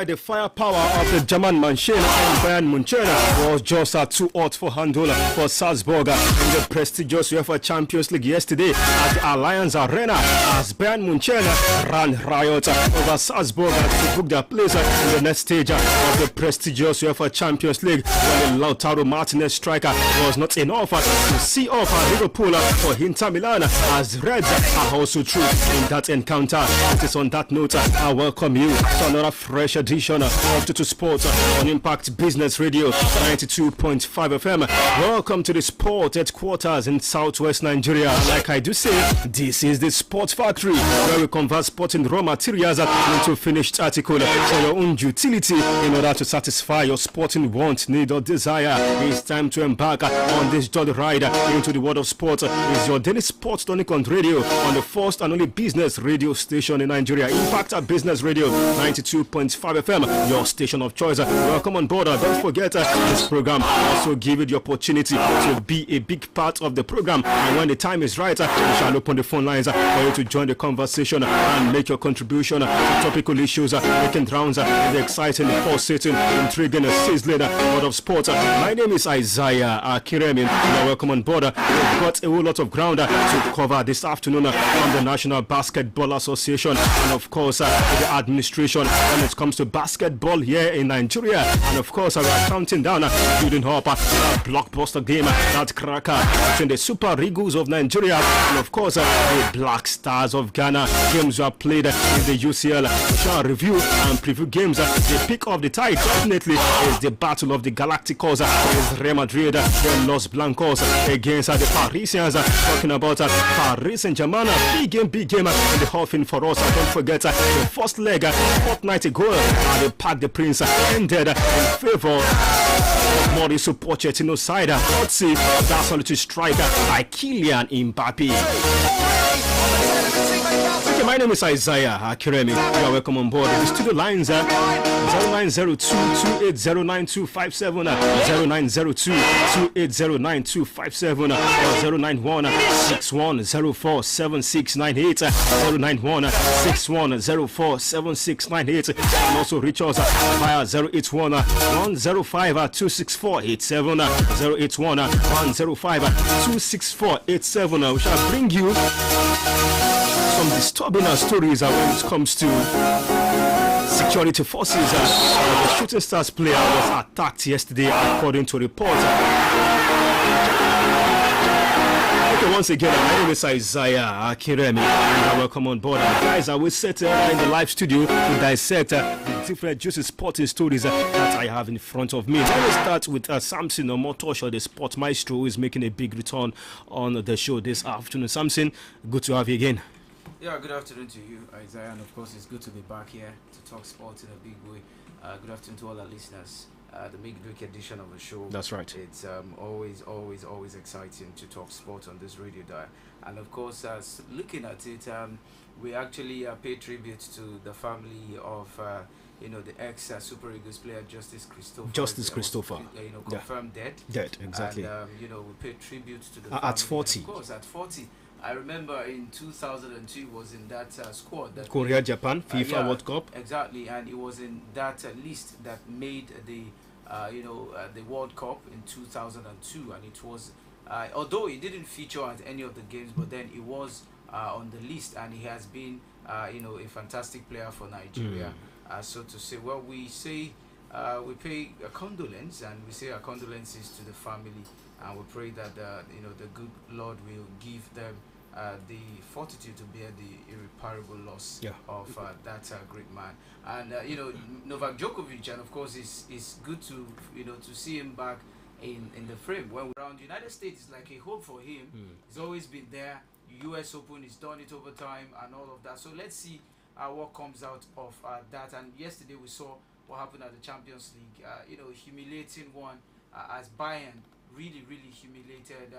the firepower of the German machine and Bayern Munchen was just too hot for handle for Salzburg in the prestigious UEFA Champions League yesterday at the Allianz Arena as Bayern Munchen ran riot over Salzburg to book their place in the next stage of the prestigious UEFA Champions League when the Lautaro Martinez striker was not enough to see off Liverpool for Inter Milan as Reds are also true in that encounter. It is on that note I welcome you to another fresh edition of Total Sports on Impact Business Radio 92.5 FM. Welcome to the sport headquarters in southwest Nigeria. Like I do say, this is the Sports Factory where we convert sporting raw materials into finished article for your own utility in order to satisfy your sporting want, need or desire. It's time to embark on this jolly ride into the world of sport. It's your daily sports tonic on radio on the first and only business radio station in Nigeria, Impact Business Radio 92.5 FM, your station of choice. Welcome on board. Don't forget this program also give you the opportunity to be a big part of the program, and when the time is right we shall open the phone lines for you to join the conversation and make your contribution to topical issues making rounds in the exciting, pulsating, intriguing, sizzling world of sport. My name is Isaiah Akiremi. Welcome on board. We've got a whole lot of ground to cover this afternoon from the National Basketball Association and of course the administration when it comes to basketball here in Nigeria, and of course we are counting down building up a blockbuster game, that cracker between the Super Eagles of Nigeria and of course the Black Stars of Ghana. Games were played in the UCL. We shall review and preview games. The pick of the tide definitely is the Battle of the Galacticos. Is Real Madrid, the Los Blancos against the Parisians. Talking about Paris Saint-Germain, big game in the offing for us. Don't forget the first leg fortnight ago the Parc des Princes ended in favor of Mauricio Pochettino's side. Let's see that solitary striker by Kylian Mbappe. Okay, my name is Isaiah Akiremi. You are welcome on board. The studio lines 0902-2809-257, 0902-2809-257, 091-6104-7698, 091-6104-7698. And also reach us via 081-105-26487, 081-105-26487. We shall bring you some disturbing stories when it comes to security forces. The Shooting Stars player was attacked yesterday according to reports. Okay, once again, my name is Isaiah Akiremi and welcome on board. Guys, I will sit in the live studio to dissect the different juicy sporting stories that I have in front of me. Let me start with Samson Omotosho, the sport maestro, who is making a big return on the show this afternoon. Samson, good to have you again. Yeah, good afternoon to you, Isaiah, and of course it's good to be back here to talk sports in a big way. Good afternoon to all our listeners. The midweek edition of the show. That's right. It's always exciting to talk sport on this radio dial. And of course, looking at it, we actually pay tribute to the family of the ex Super Eagles player Justice Christopher. Confirmed dead. Dead, exactly. And we pay tribute to the family. At 40. And of course, at 40. I remember in 2002 was in that squad that Korea Japan FIFA World Cup. Exactly, and it was in that list that made the the World Cup in 2002, and it was although it didn't feature at any of the games, but then it was on the list, and he has been a fantastic player for Nigeria. So to say, well, we say we pay a condolence, and we say our condolences to the family. And we pray that the good Lord will give them the fortitude to bear the irreparable loss of that great man. And Novak Djokovic, and of course it's good to to see him back in the frame. When we're around the United States, it's like a hope for him. He's always been there. US Open, he's done it over time and all of that. So let's see what comes out of that. And yesterday we saw what happened at the Champions League. Humiliating one as Bayern really humiliated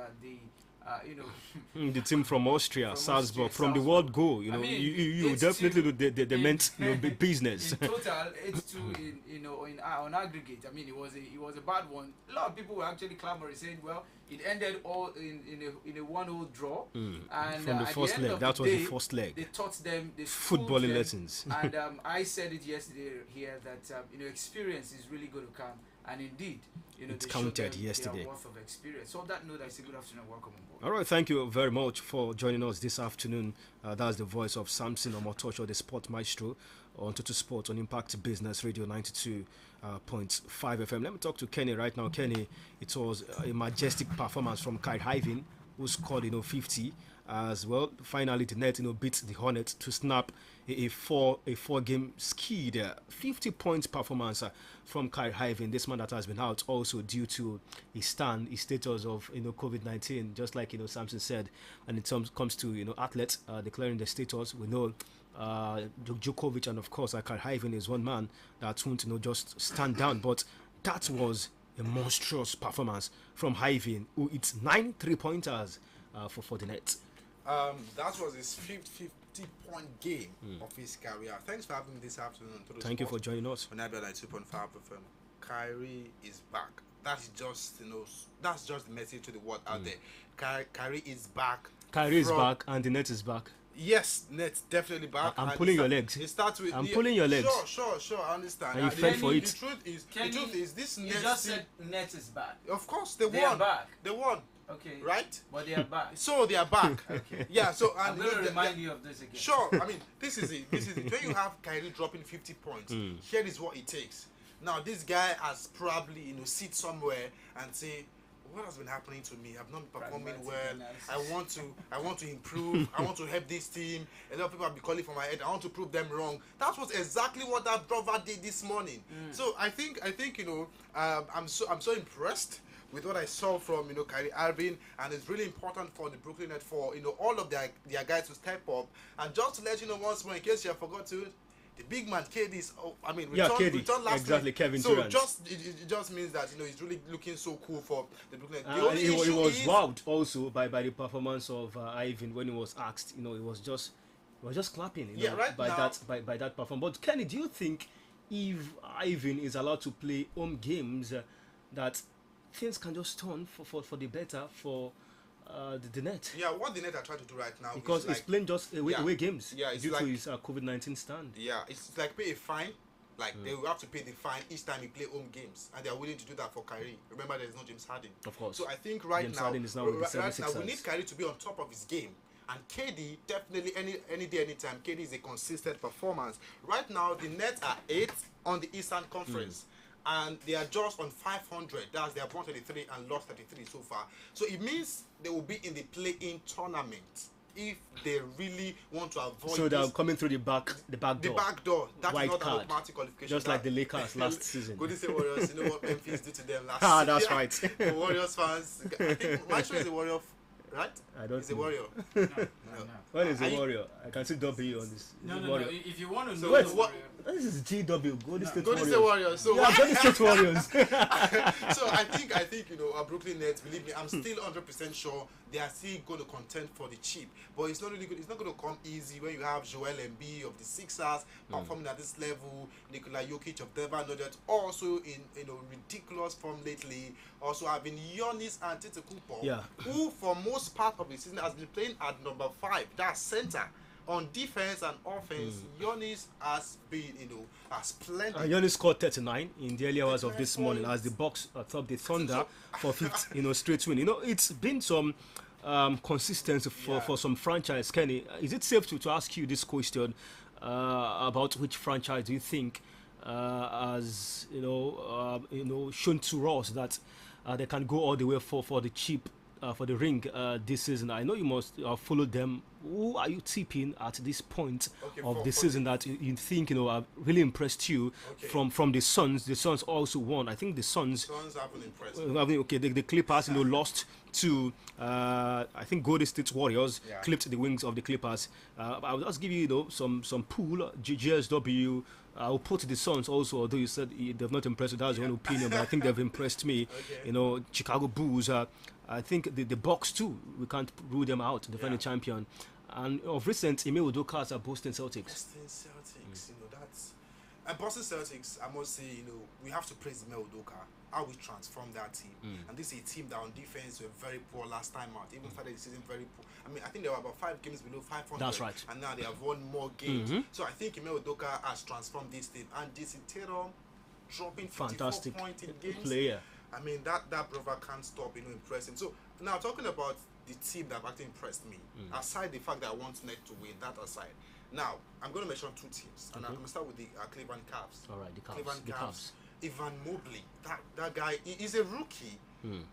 the team from Austria, Salzburg, from the world goal. You definitely they meant business. In total, 8-2 on aggregate. I mean, it was a bad one. A lot of people were actually clamoring, saying, well, It ended all in a 1-0 draw. And From the first leg, that was the first leg. They taught them footballing lessons. And I said it yesterday here that experience is really going to come. And indeed, it they counted showed yesterday. their worth of experience. So on that note, I say good afternoon and welcome on board. All right, thank you very much for joining us this afternoon. That's the voice of Samson Amutajero, the sport maestro on Total Sport on Impact Business Radio 92.5 FM. Let me talk to Kenny right now. Kenny, it was a majestic performance from Kai Hyvin, who scored 50 as well. Finally, the net beat the Hornets to snap a four game skid. 50 points performance from Kai Hyvin, this man that has been out also due to his status of COVID-19, just like Samson said. And it comes to athletes declaring the status, we know Djokovic and of course Kai Hyvin is one man that won't just stand down, but that was a monstrous performance from Hyvin, who hits 9 3-pointers for the net. That was his 50-point game of his career. Thanks for having me this afternoon. Thank you for joining us on Ibr92.5 FM. Kyrie is back. That's just that's just the message to the world out there. Kyrie is back. Kyrie is back and the net is back. Yes, net's definitely back. I'm pulling your legs. It starts with pulling your legs. Sure, I understand. And you fell for it. The truth is this net. You just said net is back. Of course, they are back. They won. Okay. Right? But they are back. So they are back. Okay. Yeah. So I'm going to remind you of this again. Sure. I mean, this is it. When you have Kyrie dropping 50 points, here is what it takes. Now this guy has probably sit somewhere and say, what has been happening to me? I've not been performing well. Analysis. I want to improve. I want to help this team. A lot of people have been calling for my head. I want to prove them wrong. That was exactly what that brother did this morning. So I think I'm so impressed with what I saw from Kyrie Irving, and it's really important for the Brooklyn Nets for all of their guys to step up. And just to let you know once more, in case you have forgot to, the big man KD is returned last exactly week. Kevin so Durant. it just means that he's really looking so cool for the Brooklyn Nets. He was wowed also by the performance of Ivan when he was asked. He was just clapping. By that performance. But Kenny, do you think if Ivan is allowed to play home games, that things can just turn for the better for the net? Yeah, what the net are trying to do right now, because it's playing just away games due to his COVID-19 stand. Yeah, it's like pay a fine. They will have to pay the fine each time he play home games, and they are willing to do that for Kyrie. Remember, there is no James Harden. Of course. So I think James Harden is now with the 76ers. we need Kyrie to be on top of his game. And KD, definitely any day, anytime, KD is a consistent performance. Right now, the Nets are 8th on the Eastern Conference. And they are just on 500. That's they have won 33 and lost 33 so far. So it means they will be in the play-in tournament if they really want to avoid. So they're coming through the back door. The back door. That's not an automatic qualification. Just like the Lakers last season. Golden State Warriors. You know what Memphis did to them last season. That's right. The Warriors fans. I think Maestro is a Warrior. Right? I don't. He's a warrior. No. What is a warrior? I can see W on this. No. If you want to know, what? This is GW. Golden State Warriors. So Golden State Warriors. So I think our Brooklyn Nets. Believe me, I'm still 100% sure they are still going to contend for the chip. But it's not really good. It's not going to come easy when you have Joel Embiid of the Sixers performing at this level. Nikola Jokic of Denver Nuggets also in ridiculous form lately. Also having Giannis Antetokounmpo, who for most part of the season has been playing at number 5, that's center. On defense and offense, Giannis has been, splendid. Giannis scored 39 in the early hours of this morning as the Bucks atop the Thunder for 5th, straight win. It's been some consistency for some franchise. Kenny, is it safe to ask you this question about which franchise do you think has shown to us that they can go all the way for the chip? For the ring this season? I know you must follow them. Who are you tipping at this point of the season that you think have really impressed you from the Suns? The Suns also won. I think the Suns haven't impressed. The Clippers lost to I think Golden State Warriors, clipped the wings of the Clippers. I'll just give you some pool. GSW. I'll put the Suns also, although you said they've not impressed you. That's your own opinion, but I think they've impressed me. Chicago Bulls. I think the Bucks too. We can't rule them out. Defending champion, and of recent, Ime Udoka are Boston Celtics. Boston Celtics. That's. And Boston Celtics, I must say, we have to praise Ime Udoka, how we transformed that team. And this is a team that on defense were very poor last time out. Even started the season very poor. I mean, I think they were about 5 games below 500. That's right. And now they have won more games. So I think Ime Udoka has transformed this team. And Amutajero dropping 54 Fantastic points in games. player. I mean, that brother can't stop, impressing. So now talking about the team that have actually impressed me, aside the fact that I want Net to win, that aside. Now, I'm going to mention 2 teams, and I'm going to start with the Cleveland Cavs. All right, the Cavs. Cleveland The Cavs. Cavs. Ivan Mobley, that guy, he's a rookie,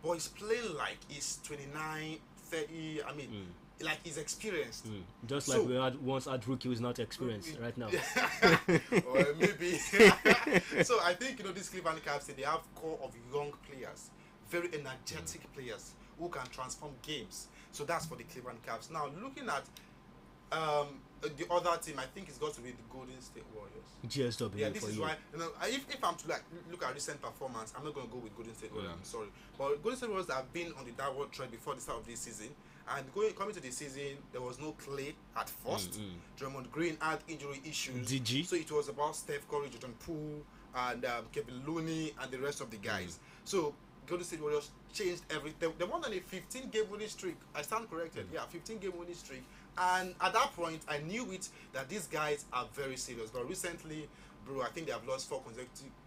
but he's playing like he's 29, 30. I mean, like he's experienced. Just like we once had rookie who's not experienced right now. Or maybe. So I think these Cleveland Cavs, they have core of young players, very energetic players who can transform games. So that's for the Cleveland Cavs. Now looking at the other team, I think it's got to be the Golden State Warriors. GSW. Yeah, this for is you. why if I'm to look at recent performance, I'm not going to go with Golden State Warriors. I'm sorry, but Golden State Warriors have been on the downward trend before the start of this season. And coming to the season, there was no Clay at first. Draymond Green had injury issues. DG. So it was about Steph Curry, Jordan Poole, and Kevin Looney, and the rest of the guys. So Golden State Warriors changed everything. They won on a 15-game winning streak. I stand corrected. Yeah, 15-game winning streak. And at that point, I knew that these guys are very serious. But recently, bro, I think they have lost 4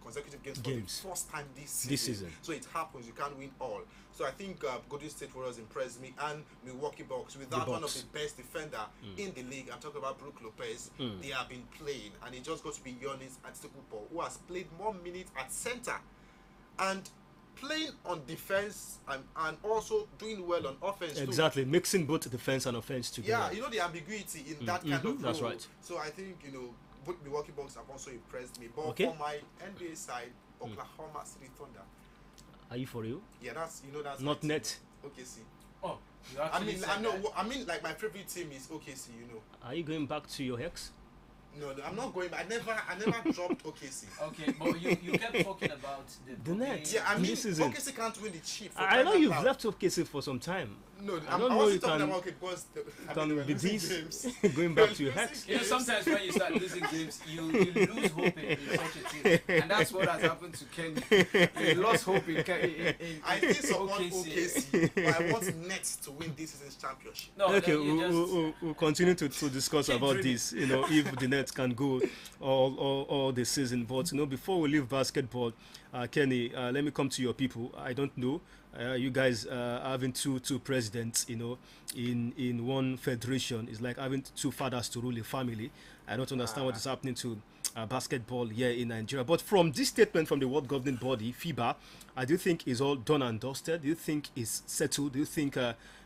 consecutive games for the first time this season. So it happens. You can't win all. So I think Golden State Warriors impressed me, and Milwaukee Bucks, without one of the best defender in the league. I'm talking about Brook Lopez. They have been playing, and it just got to be Giannis Antetokounmpo, who has played more minutes at center and playing on defense and also doing well on offense too. Exactly, mixing both defense and offense together. Yeah, the ambiguity in that kind of role. That's right. So I think both Milwaukee Bucks have also impressed me. But Okay. for my NBA side, Oklahoma City Thunder. Are you for real? Yeah, that's that's Not my net. team. OKC. Oh, you actually said that. I mean, like my favorite team is OKC. Are you going back to your ex? No, I'm not going. I never dropped OKC. Okay, but you kept talking about The Nets. Yeah, I mean, This isn't- OKC can't win the chip. I know you've left OKC for some time. No, I I'm don't know also you talking can- about okay because Can we're be losing this games. going back to your ex? Sometimes when you start losing games, you lose hope in such a team, and that's what has happened to Kenny. He lost hope in I think support OKC, but I want Nets to win this season's championship. No, Okay, then you just, we'll continue to discuss Keep about dreaming. this. If the Nets can go all the season. But before we leave basketball, Kenny, let me come to your people. I don't know. You guys having two presidents, in one federation is like having 2 fathers to rule a family. I don't understand what is happening to basketball here in Nigeria. But from this statement from the world governing body, FIBA, I do think is all done and dusted. Do you think it's settled? Do you think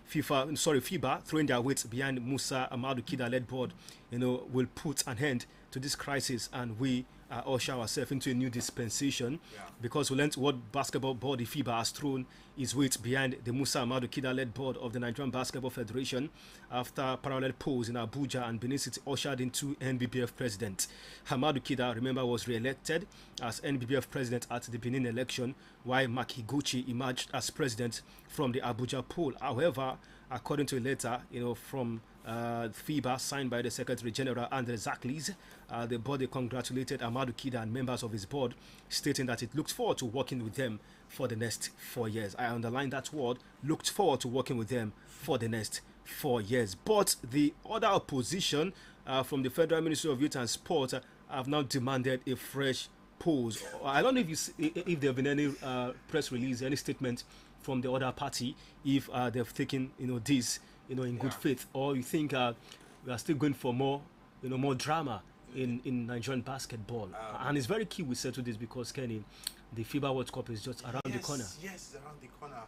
FIBA throwing their weight behind Musa Amadou Kida-led board, will put an end to this crisis and we usher ourselves into a new dispensation? Because we learned what basketball body FIBA has thrown his weight behind the Musa Amadou Kida-led board of the Nigerian Basketball Federation after parallel polls in Abuja and Benin City ushered into NBBF president. Amadou Kida, remember, was re-elected as NBBF president at the Benin election, while Makiguchi emerged as president from the Abuja poll. However, according to a letter, from FIBA signed by the Secretary General Andre Zaklis, the body congratulated Amadou Kida and members of his board, stating that it looked forward to working with them for the next 4 years. I underline that word, looked forward to working with them for the next 4 years. But the other opposition from the Federal Ministry of Youth and Sport have now demanded a fresh polls. I don't know if there have been any press release, any statement from the other party, if they've taken this in good faith, or you think we are still going for more drama in Nigerian basketball. And it's very key we settle this because, Kenny, the FIBA World Cup is just around the corner. Yes, it's around the corner.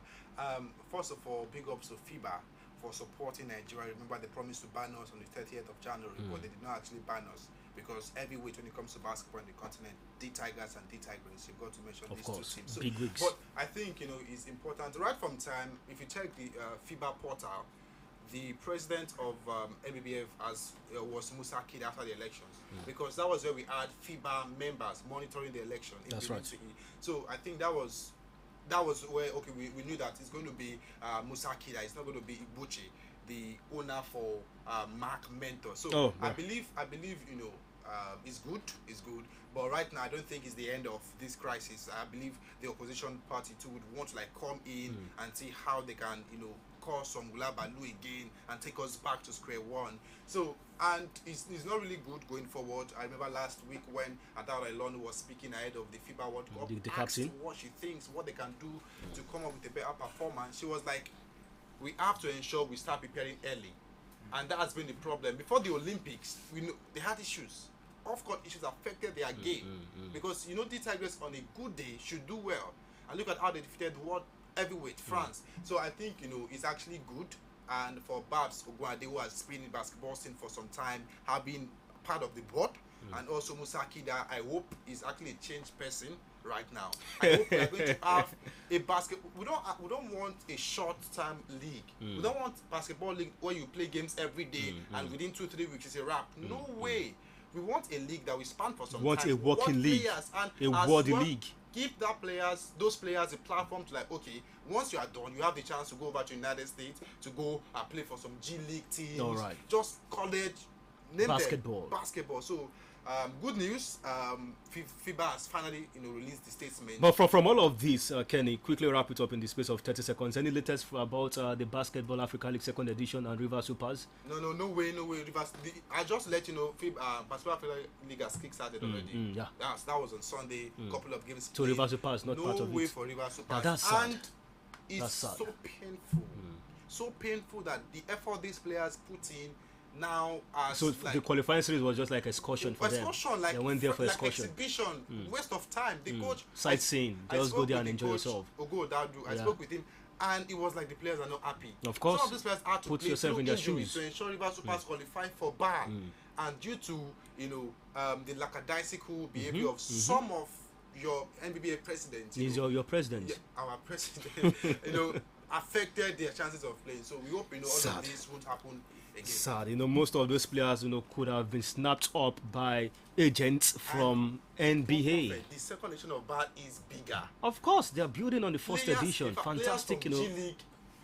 First of all, big ups to FIBA for supporting Nigeria. Remember, they promised to ban us on the 30th of January, but they did not actually ban us because heavyweight, when it comes to basketball in the continent, the Tigers and the Tigers, you've got to mention Of these course, two teams. So, big wigs. but I think, it's important. Right from time, if you check the FIBA portal, the president of NBBF was Musa Kid after the elections, because that was where we had FIBA members monitoring the election in That's Benin right. City. So I think that was where we knew that it's going to be Musa Kida. It's not going to be Ibuchi, the owner for Mark Mentor. So I believe is good. It's good. But right now, I don't think it's the end of this crisis. I believe the opposition party too would want to like come in and see how they can, cause some gulabalu again and take us back to square one. So, and it's not really good going forward. I remember last week when Adara Elon was speaking ahead of the FIBA World Cup, the asked captain, what she thinks, what they can do to come up with a better performance. She was like, we have to ensure we start preparing early. And that has been the problem. Before the Olympics, we know they had issues. Off-court issues affected their game. Because, the Tigers on a good day should do well. And look at how they defeated world heavyweight France. So I think, it's actually good. And for Babs Oguade, who has been in basketball scene for some time, have been part of the board. And also Musa Akida, I hope is actually a changed person right now. I hope we are going to have a basketball. We don't want a short-term league. We don't want basketball league where you play games every day and within 2-3 weeks it's a wrap. No way. We want a league that will span for some time. We want a working league, a worthy league. Give those players a platform to like, okay, once you are done, you have the chance to go over to United States to go and play for some G League teams. All right. Just college, basketball. Basketball. So good news. FIBA has finally, released the statement. But from all of this, Kenny, quickly wrap it up in the space of 30 seconds. Any latest about the Basketball Africa League Second Edition and River Supers? No way. Rivers. I just let you know, Basketball Africa League has kick-started already. Yeah. That was on Sunday. Couple of games. So River Supers not part of it. No way for River Supers. That's sad. And it's so painful. So painful that the effort these players put in now as so the qualifying series was just like excursion for them. Like they went there for excursion. Exhibition, waste of time. The coach sightseeing, just go there and enjoy yourself. I spoke with him, and it was like the players are not happy. Of course, some of these players had to put play yourself in their shoes to ensure River Supers qualify for BAL, and due to the lackadaisical behavior of some of your NBBA presidents. He's your president. Yeah, our president. Affected their chances of playing. So we hope all of this won't happen again. Sad. Most of those players could have been snapped up by agents from NBA. The second edition of BAL is bigger. Of course, they are building on the first edition. Fantastic, G League,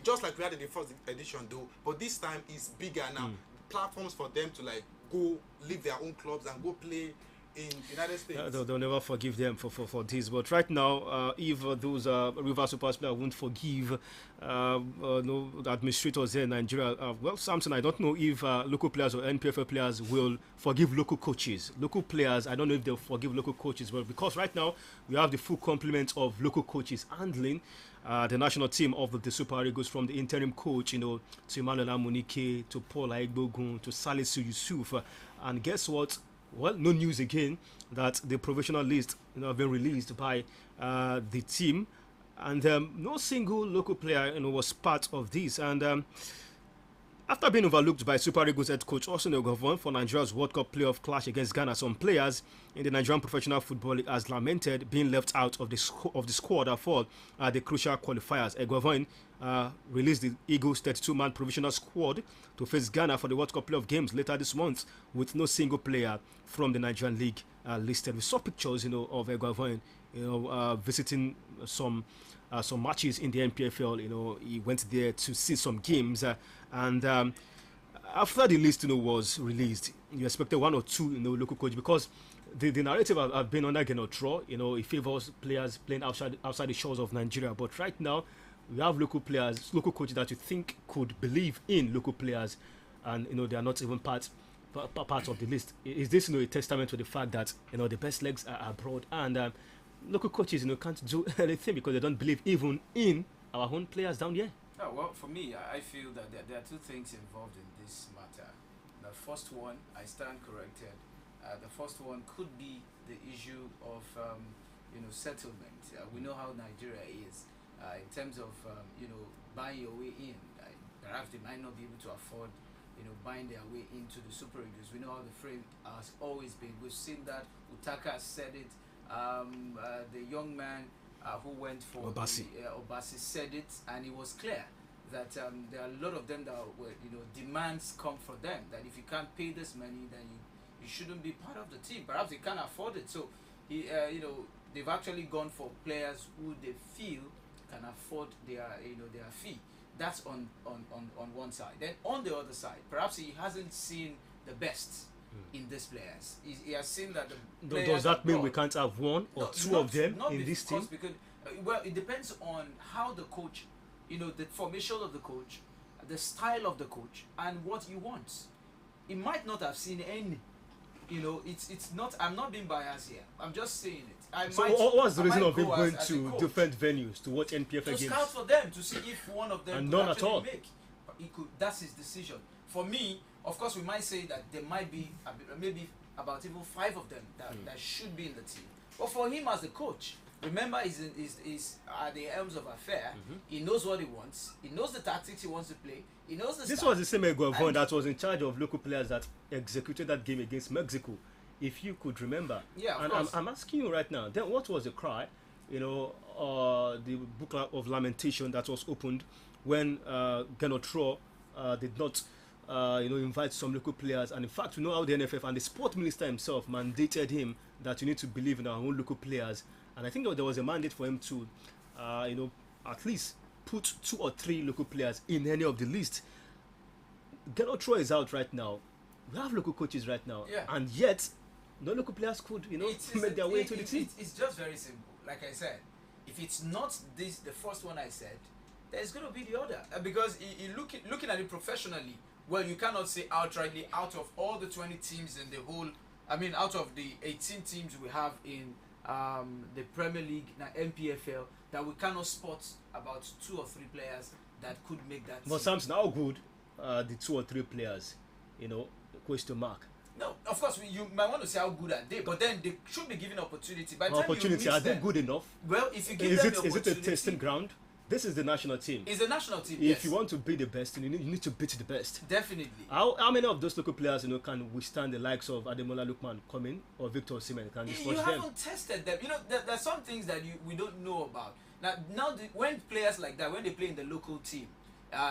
just like we had in the first edition though, but this time is bigger now. Platforms for them to like go leave their own clubs and go play in United States. They'll never forgive them for this. But right now, if those River Supers players won't forgive the administrators here in Nigeria, well, Samson, I don't know if local players or NPFL players will forgive local coaches. Local players, I don't know if they'll forgive local coaches, but because right now we have the full complement of local coaches handling the national team of the Super Eagles, from the interim coach, to Emmanuel Amunike, to Paul Aigbogun, to Salisu Yusuf. And guess what? Well, no news again that the provisional list have been released by the team, and no single local player was part of this. And after being overlooked by Super Eagles head coach Austin Ogovon for Nigeria's World Cup playoff clash against Ghana, some players in the Nigerian Professional Football League has lamented being left out of the squad for the crucial qualifiers. Ogovon released the Eagles 32-man provisional squad to face Ghana for the World Cup playoff games later this month, with no single player from the Nigerian league listed. We saw pictures, of Ogovon, visiting some matches in the NPFL. He went there to see some games, and after the list, was released, you expected one or two, local coach, because the narrative have been under Genotro. It favors players playing outside the shores of Nigeria. But right now, we have local players, local coaches that you think could believe in local players, and they are not even part of the list. Is this a testament to the fact that the best legs are abroad, and local coaches can't do anything because they don't believe even in our own players down here? Oh, well, for me, I feel that there are two things involved in this matter. The first one, I stand corrected. The first one could be the issue of settlement. We know how Nigeria is in terms of buying your way in. Perhaps they might not be able to afford buying their way into the Super Eagles. We know how the frame has always been. We've seen that. Utaka said it. The young man who went for Obasi said it, and it was clear that there are a lot of them that were, demands come for them, that if you can't pay this money, then you shouldn't be part of the team. Perhaps they can't afford it. So they've actually gone for players who they feel can afford their fee. That's on one side. Then on the other side, perhaps he hasn't seen the best in these players. He has seen that the Does players that mean we abroad- can't have one or No, two not- of them not in this team? because, well, it depends on how the coach, the formation of the coach, the style of the coach, and what he wants. He might not have seen any. It's not. I'm not being biased here. I'm just saying it. So what's the I reason might of him go going as a to coach different venues to watch to NPFL games? scout for them to see if one of them And could none at actually all. make. He could. That's his decision. For me, of course, we might say that there might be maybe about even 5 of them that should be in the team. But for him as a coach, remember, he's at the helms of affair. He knows what he wants. He knows the tactics he wants to play. He knows the. This style. was the same Eguavon And- that was in charge of local players that executed that game against Mexico, if you could remember. Yeah, of and course. I'm asking you right now, then what was the cry? The book of lamentation that was opened when Genotro did not invite some local players, and in fact we know how the NFF and the sport minister himself mandated him that you need to believe in our own local players, and I think there was a mandate for him to at least put 2 or 3 local players in any of the list. Genotro is out right now. We have local coaches right now, Yeah. and yet no local players could make their way into the team. It's just very simple. Like I said, if it's not the first one I said, there's going to be the other. Because looking at it professionally, well, you cannot say outrightly out of all the 20 teams in the whole, out of the 18 teams we have in the Premier League, NPFL, that we cannot spot about 2 or 3 players that could make that But team. Samson, how good the 2 or 3 players, question mark. No, of course, you might want to say how good are they, but then they should be given opportunity. By the time Opportunity, you are meet they them, good enough? well, if you give Is them it the is it a opportunity, testing ground? This is the national team. It's a national team. If Yes, you want to be the best, you need to beat the best. definitely. How many of those local players can withstand the likes of Ademola Lookman coming or Victor Osimhen can You dislodge them? haven't tested them. There's some things that we don't know about. Now when players like that, when they play in the local team,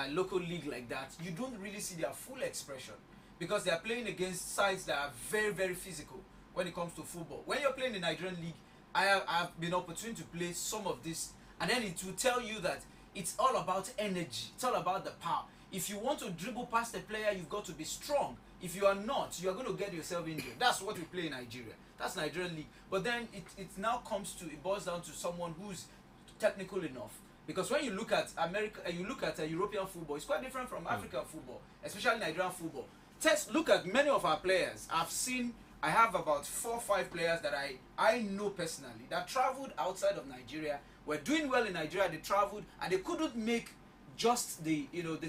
local league like that, you don't really see their full expression because they are playing against sides that are very, very physical when it comes to football. When you're playing the Nigerian league, I've been opportune to play some of this, and then it will tell you that it's all about energy. It's all about the power. If you want to dribble past a player, you've got to be strong. If you are not, you are going to get yourself injured. That's what we play in Nigeria. That's Nigerian league. But then it now it boils down to someone who's technical enough. Because when you look at America, you look at European football, it's quite different from African football, especially Nigerian football. Look at many of our players. I have about 4 or 5 players that I know personally that traveled outside of Nigeria, were doing well in Nigeria, they traveled and they couldn't make just the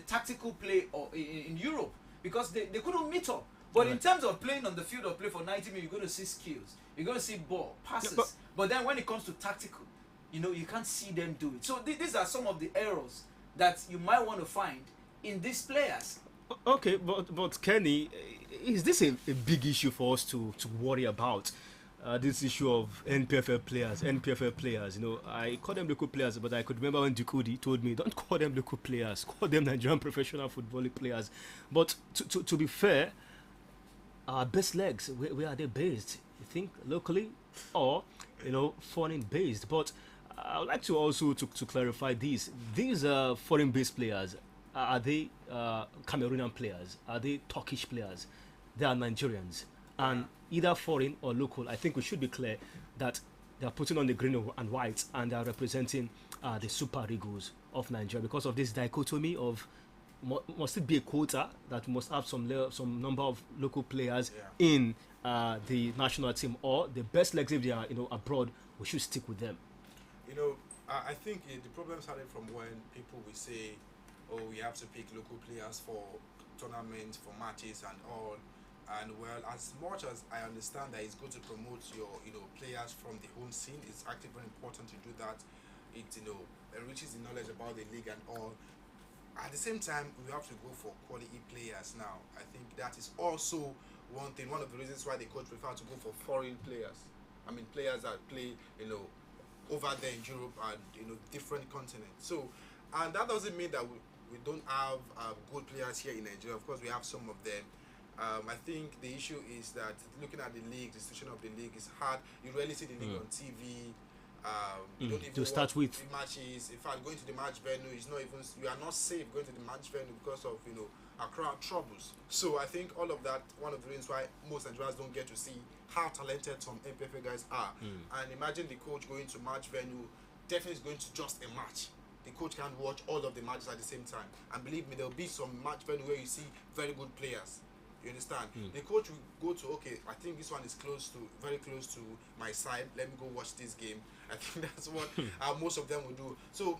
tactical play in Europe because they couldn't meet up. But in terms of playing on the field of play for 90 minutes, you're going to see skills, you're going to see ball, passes. But then when it comes to tactical, you can't see them do it. So these are some of the errors that you might want to find in these players. Okay, but Kenny, is this a big issue for us to worry about? This issue of NPFL players. I call them local players, but I could remember when Dukudi told me, don't call them local players, call them Nigerian professional football players. But to be fair, our best legs, where are they based? You think locally or foreign based? But I would like to also to clarify this. These foreign based players, are they Cameroonian players? Are they Turkish players? They are Nigerians. And either foreign or local, I think we should be clear that they are putting on the green and white and they are representing the Super Eagles of Nigeria because of this dichotomy of must it be a quota that must have some number of local players in the national team, or the best legs if they are abroad, we should stick with them. I think the problem started from when people will say, oh, we have to pick local players for tournaments, for matches and all. And well, as much as I understand that it's good to promote your players from the home scene, it's actually very important to do that. It enriches the knowledge about the league and all. At the same time, we have to go for quality players now. I think that is also one of the reasons why the coach prefer to go for foreign players. I mean, players that play over there in Europe and different continents. So, and that doesn't mean that we don't have good players here in Nigeria. Of course, we have some of them. I think the issue is that looking at the league, the situation of the league is hard. You rarely see the league on TV. You don't even to start watch with. the matches. In fact, going to the match venue is not even, you are not safe going to the match venue because of crowd troubles. So I think all of that, one of the reasons why most Nigerians don't get to see how talented some MPFA guys are. And imagine the coach going to match venue, definitely is going to just a match. The coach can't watch all of the matches at the same time. And believe me, there will be some match venue where you see very good players. You understand? The coach will go to, okay, I think this one is very close to my side. Let me go watch this game. I think that's what most of them will do. So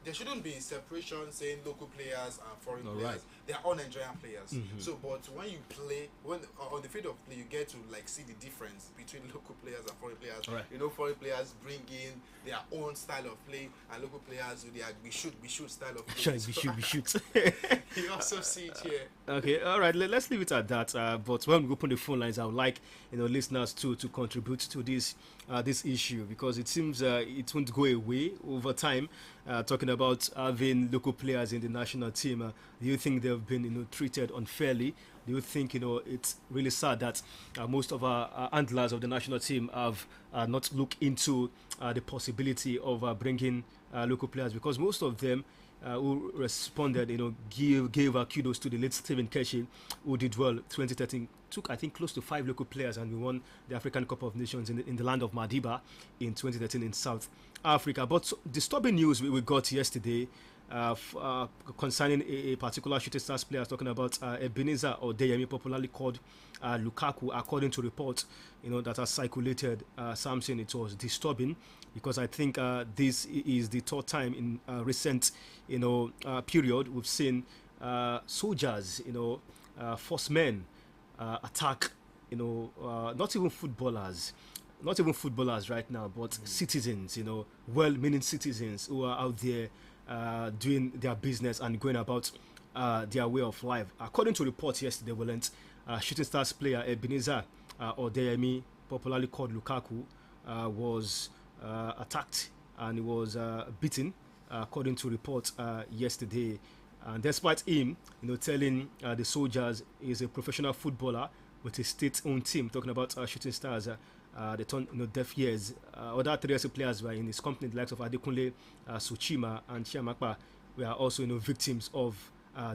there shouldn't be separation saying local players and foreign players. Right. They are all Nigerian players. So, but when you play, on the field of play, you get to like see the difference between local players and foreign players. Right. Foreign players bring in their own style of play, and local players with their we shoot style of play. We shoot. You also see it here. Okay, all right. Let's leave it at that. But when we open the phone lines, I would like listeners to contribute to this issue, because it seems it won't go away over time. Talking about having local players in the national team, do you think they've been treated unfairly? Do you think it's really sad that most of our handlers of the national team have not looked into the possibility of bringing local players? Because most of them who responded, gave kudos to the late Stephen Keshi, who did well. 2013 took, I think, close to 5 local players, and we won the African Cup of Nations in the land of Madiba in 2013 in South Africa. But disturbing news we got yesterday concerning a particular Shooting Stars player, talking about Ebenezer Odeyemi, popularly called Lukaku. According to reports that are circulated, Samson, it was disturbing, because I think this is the third time in recent period we've seen soldiers, force men attack not even footballers right now, but citizens, well-meaning citizens who are out there doing their business and going about their way of life. According to reports yesterday, Shooting Stars player Ebenezer Odeyemi, popularly called Lukaku, was attacked, and he was beaten, according to reports yesterday. And despite him, telling the soldiers he's a professional footballer with his state-owned team, talking about Shooting Stars, they turned deaf ears. Other 3 players were in his company, the likes of Adekunle Suchima and Chiamakpa, were also victims of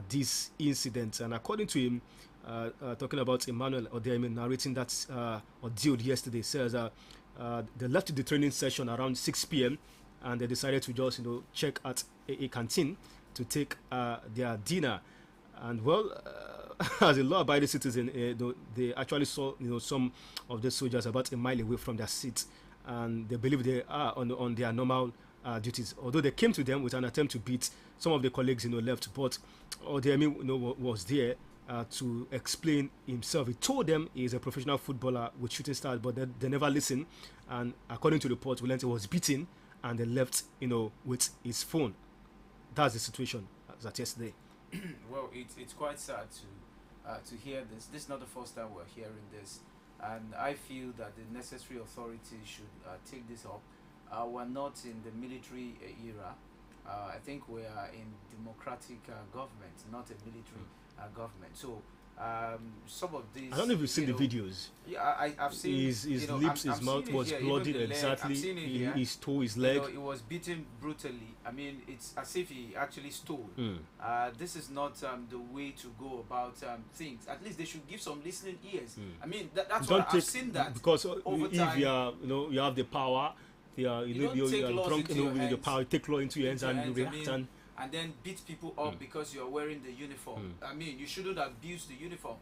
this incident. And according to him, talking about Emmanuel Odeyemi, narrating that ordeal yesterday, says they left the training session around 6 p.m. and they decided to just check at a canteen to take their dinner. And well, as a law-abiding citizen, they actually saw some of the soldiers about a mile away from their seats, and they believe they are on their normal duties. Although they came to them with an attempt to beat, some of the colleagues left, but Odeyemi was there to explain himself. He told them he's a professional footballer with Shooting Stars, but they never listened. And according to reports, he was beaten, and they left with his phone. That's the situation as at yesterday. Well, it's quite sad to hear this. This is not the first time we're hearing this, and I feel that the necessary authorities should take this up. We're not in the military era. I think we are in democratic government, not a military government. So some of these, I don't know if you've seen the videos. Yeah, I've seen his lips, his mouth was bloodied exactly. His toe, his leg. It was beaten brutally. I mean, it's as if he actually stole. This is not the way to go about things. At least they should give some listening ears. I mean, that's what I've seen that, because over if time, you are, you have the power. You are drunk, with the power. Take law into your hands and you react and then beat people up because you are wearing the uniform. I mean, you shouldn't abuse the uniform.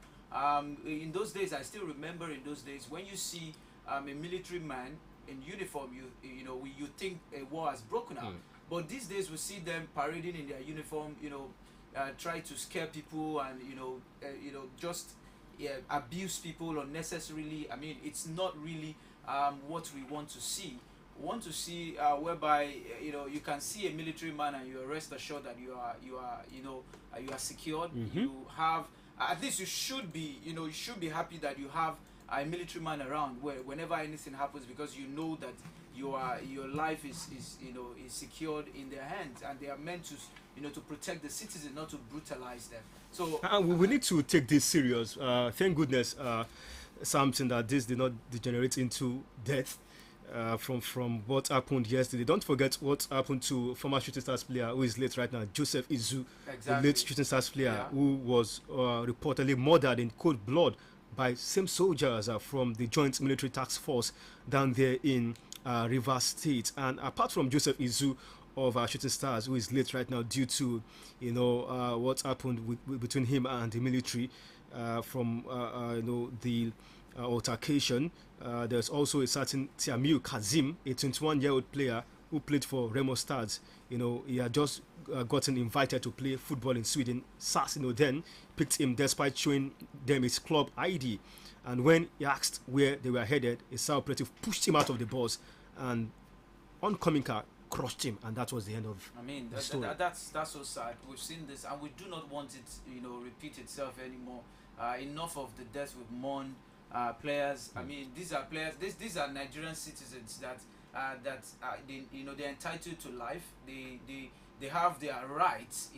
In those days, I still remember in those days, when you see a military man in uniform, you think a war has broken out. But these days, we see them parading in their uniform, try to scare people and just abuse people unnecessarily. I mean, it's not really what we want to see. We want to see whereby you can see a military man and you are rest assured that you are secured. You have, at least you should be happy that you have a military man around where whenever anything happens, because you know that your life is secured in their hands, and they are meant to protect the citizen, not to brutalize them. So we need to take this serious. Thank goodness something that this did not degenerate into death. from what happened yesterday. Don't forget what happened to former Shooting Stars player who is late right now, Joseph Izu, the late Shooting Stars player who was reportedly murdered in cold blood by same soldiers from the Joint Military Task Force down there in Rivers State. And apart from Joseph Izu of Shooting Stars, who is late right now due to what happened between him and the military from the altercation. There's also a certain Tiamiu Kazim, a 21-year-old player who played for Remo Stars. He had just gotten invited to play football in Sweden. SAS, then picked him despite showing them his club ID. And when he asked where they were headed, a SAR operative pushed him out of the bus, and oncoming car crushed him, and that was the end of the story. That's so sad. We've seen this, and we do not want it, repeat itself anymore. Enough of the deaths with Mon players. I mean, these are players. These are Nigerian citizens that they're entitled to life. They have their rights,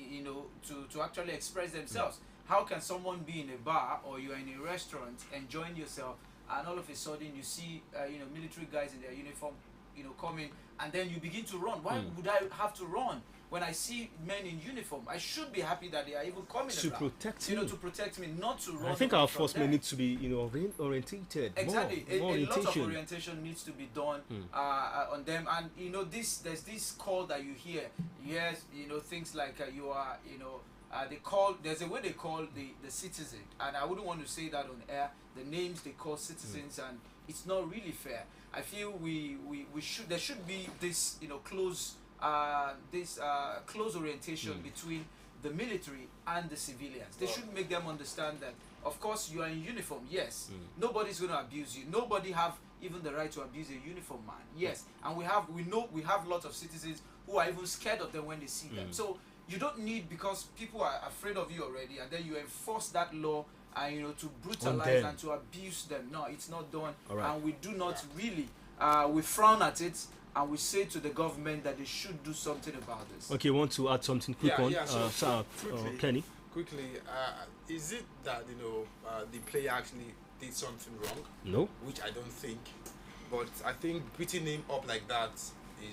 to actually express themselves. How can someone be in a bar or you're in a restaurant enjoying yourself, and all of a sudden you see military guys in their uniform coming, and then you begin to run? Why would I have to run when I see men in uniform? I should be happy that they are even coming to around, protect me. to protect me, not to run. I think our force may need to be orientated. Exactly. More A lot of orientation. orientation needs to be done on them, and there's this call that you hear. Yes, things like you are they call, there's a way they call the citizen, and I wouldn't want to say that on air, the names they call citizens, and it's not really fair. I feel there should be this close orientation between the military and the civilians. They should make them understand that, of course, you are in uniform, yes. Nobody's going to abuse you. Nobody have even the right to abuse a uniform man, yes. And we have lots of citizens who are even scared of them when they see them. So you don't need, because people are afraid of you already, and then you enforce that law to brutalize and to abuse them. No, it's not done. And we do not really we frown at it, and we say to the government that they should do something about this. Okay, you want to add something quick on? Kenny? Quickly, is it that the player actually did something wrong? No. Which I don't think. But I think beating him up like that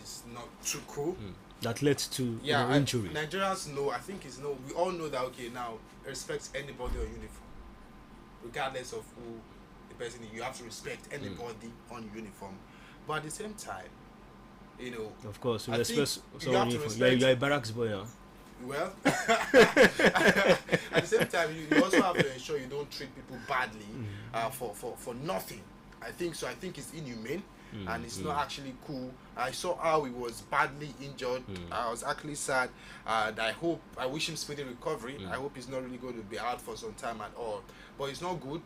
is not too cool. That led to injury. Nigerians know, I think we all know that, okay, now respect anybody on uniform. Regardless of who the person is, you have to respect anybody on uniform. But at the same time, of course, I respect think someone you have to uniform. You're a barracks boy, huh? Well, at the same time, you also have to ensure you don't treat people badly for nothing. I think so. I think it's inhumane. And it's not actually cool. I saw how he was badly injured. I was actually sad, and I wish him speedy recovery. I hope he's not really going to be out for some time at all. But it's not good.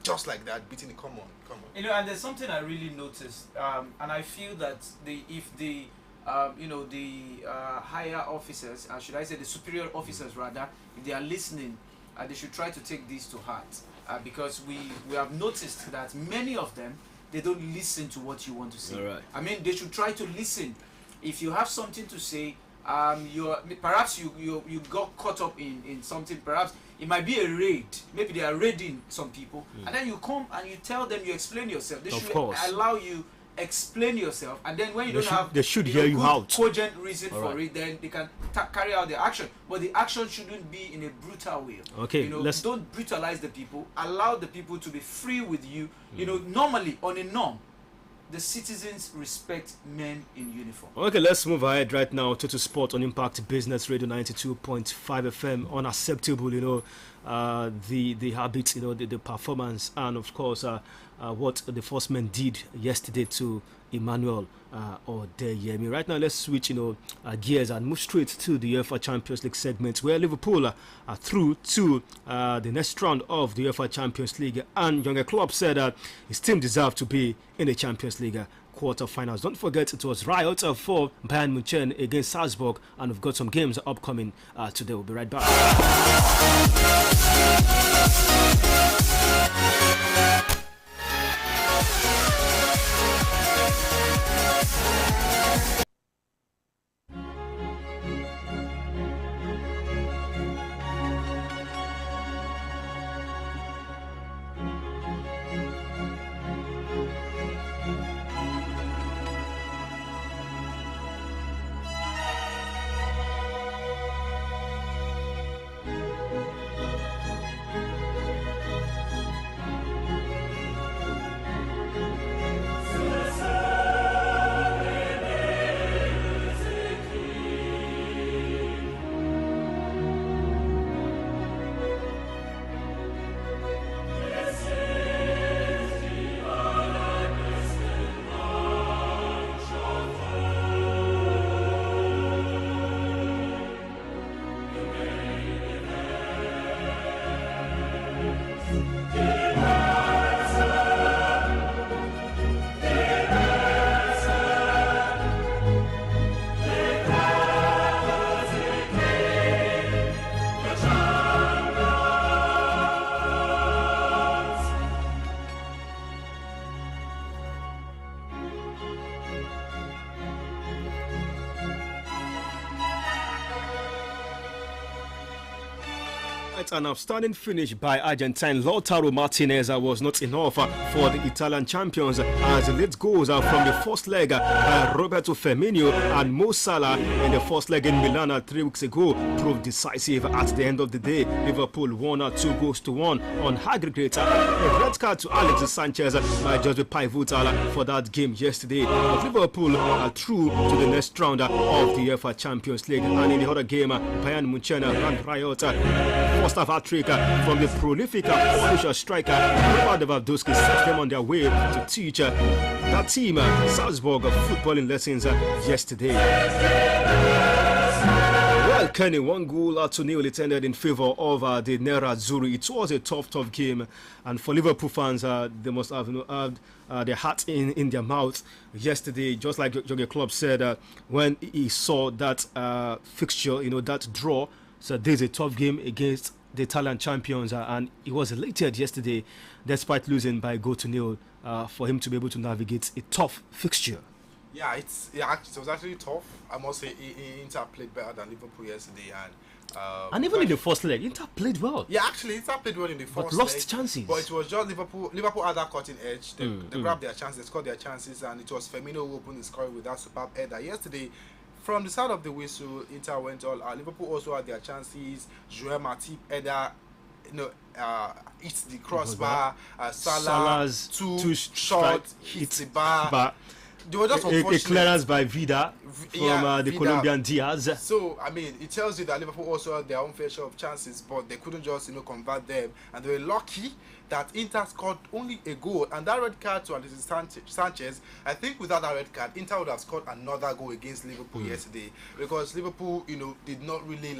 Just like that, beating the come on. And there's something I really noticed, and I feel that if the higher officers, should I say the superior officers rather, if they are listening, they should try to take this to heart, because we have noticed that many of them, they don't listen to what you want to say. I mean, they should try to listen. If you have something to say, perhaps you got caught up in something. Perhaps it might be a raid. Maybe they are raiding some people, and then you come and you tell them, you explain yourself. They should allow you explain yourself, and then when they should hear you out. Cogent reason for it, then they can carry out the action. But the action shouldn't be in a brutal way. Okay, don't brutalize the people. Allow the people to be free with you. Normally on a norm, the citizens respect men in uniform. Okay, let's move ahead right now to Sport on Impact Business Radio 92.5 FM. Unacceptable, the habits, the performance, and of course, what the first men did yesterday to Emmanuel Odeyemi. Right now, let's switch, gears and move straight to the UEFA Champions League segment, where Liverpool are through to the next round of the UEFA Champions League, and Jurgen Klopp said his team deserved to be in the Champions League quarterfinals. Don't forget, it was riot for Bayern Munich against Salzburg, and we've got some games upcoming today. We'll be right back. Right, an outstanding finish by Argentine Lautaro Martinez was not enough for the Italian champions as the late goals from the first leg by Roberto Firmino and Mo Salah in the first leg in Milan 3 weeks ago proved decisive. At the end of the day, Liverpool won 2-1 on aggregate. A red card to Alexis Sanchez by Jose Pivotal for that game yesterday. But Liverpool are through to the next round of the UEFA Champions League. And in the other game, Bayern Munich ran riot. First half hat-trick from the prolific Polish striker Robert Lewandowski set them on their way to teach that team Salzburg footballing lessons yesterday. Well, Kenny, 1-0 it ended in favour of the Nerazzurri. It was a tough game, and for Liverpool fans, they must have had their heart in their mouth yesterday. Just like Jurgen Klopp said when he saw that fixture, that draw. So this is a tough game against the Italian champions, and he was elated yesterday, despite losing by 0-0, for him to be able to navigate a tough fixture. Yeah, it was actually tough. I must say, Inter played better than Liverpool yesterday, and even in the first leg, Inter played well. Yeah, actually, Inter played well in the first leg. But lost chances. But it was just Liverpool. Liverpool had that cutting edge. They grabbed their chances, they scored their chances, and it was Firmino who opened the scoring with that superb header yesterday. From the side of the whistle, Inter went all. Liverpool also had their chances. Joel Matip header, hits the crossbar. Salah's two shot hits the bar. They were just a clearance by Vida from the Colombian Diaz. So, I mean, it tells you that Liverpool also had their own fair share of chances, but they couldn't just, convert them. And they were lucky that Inter scored only a goal. And that red card to Alexis Sanchez, I think without that red card, Inter would have scored another goal against Liverpool yesterday. Because Liverpool, did not really,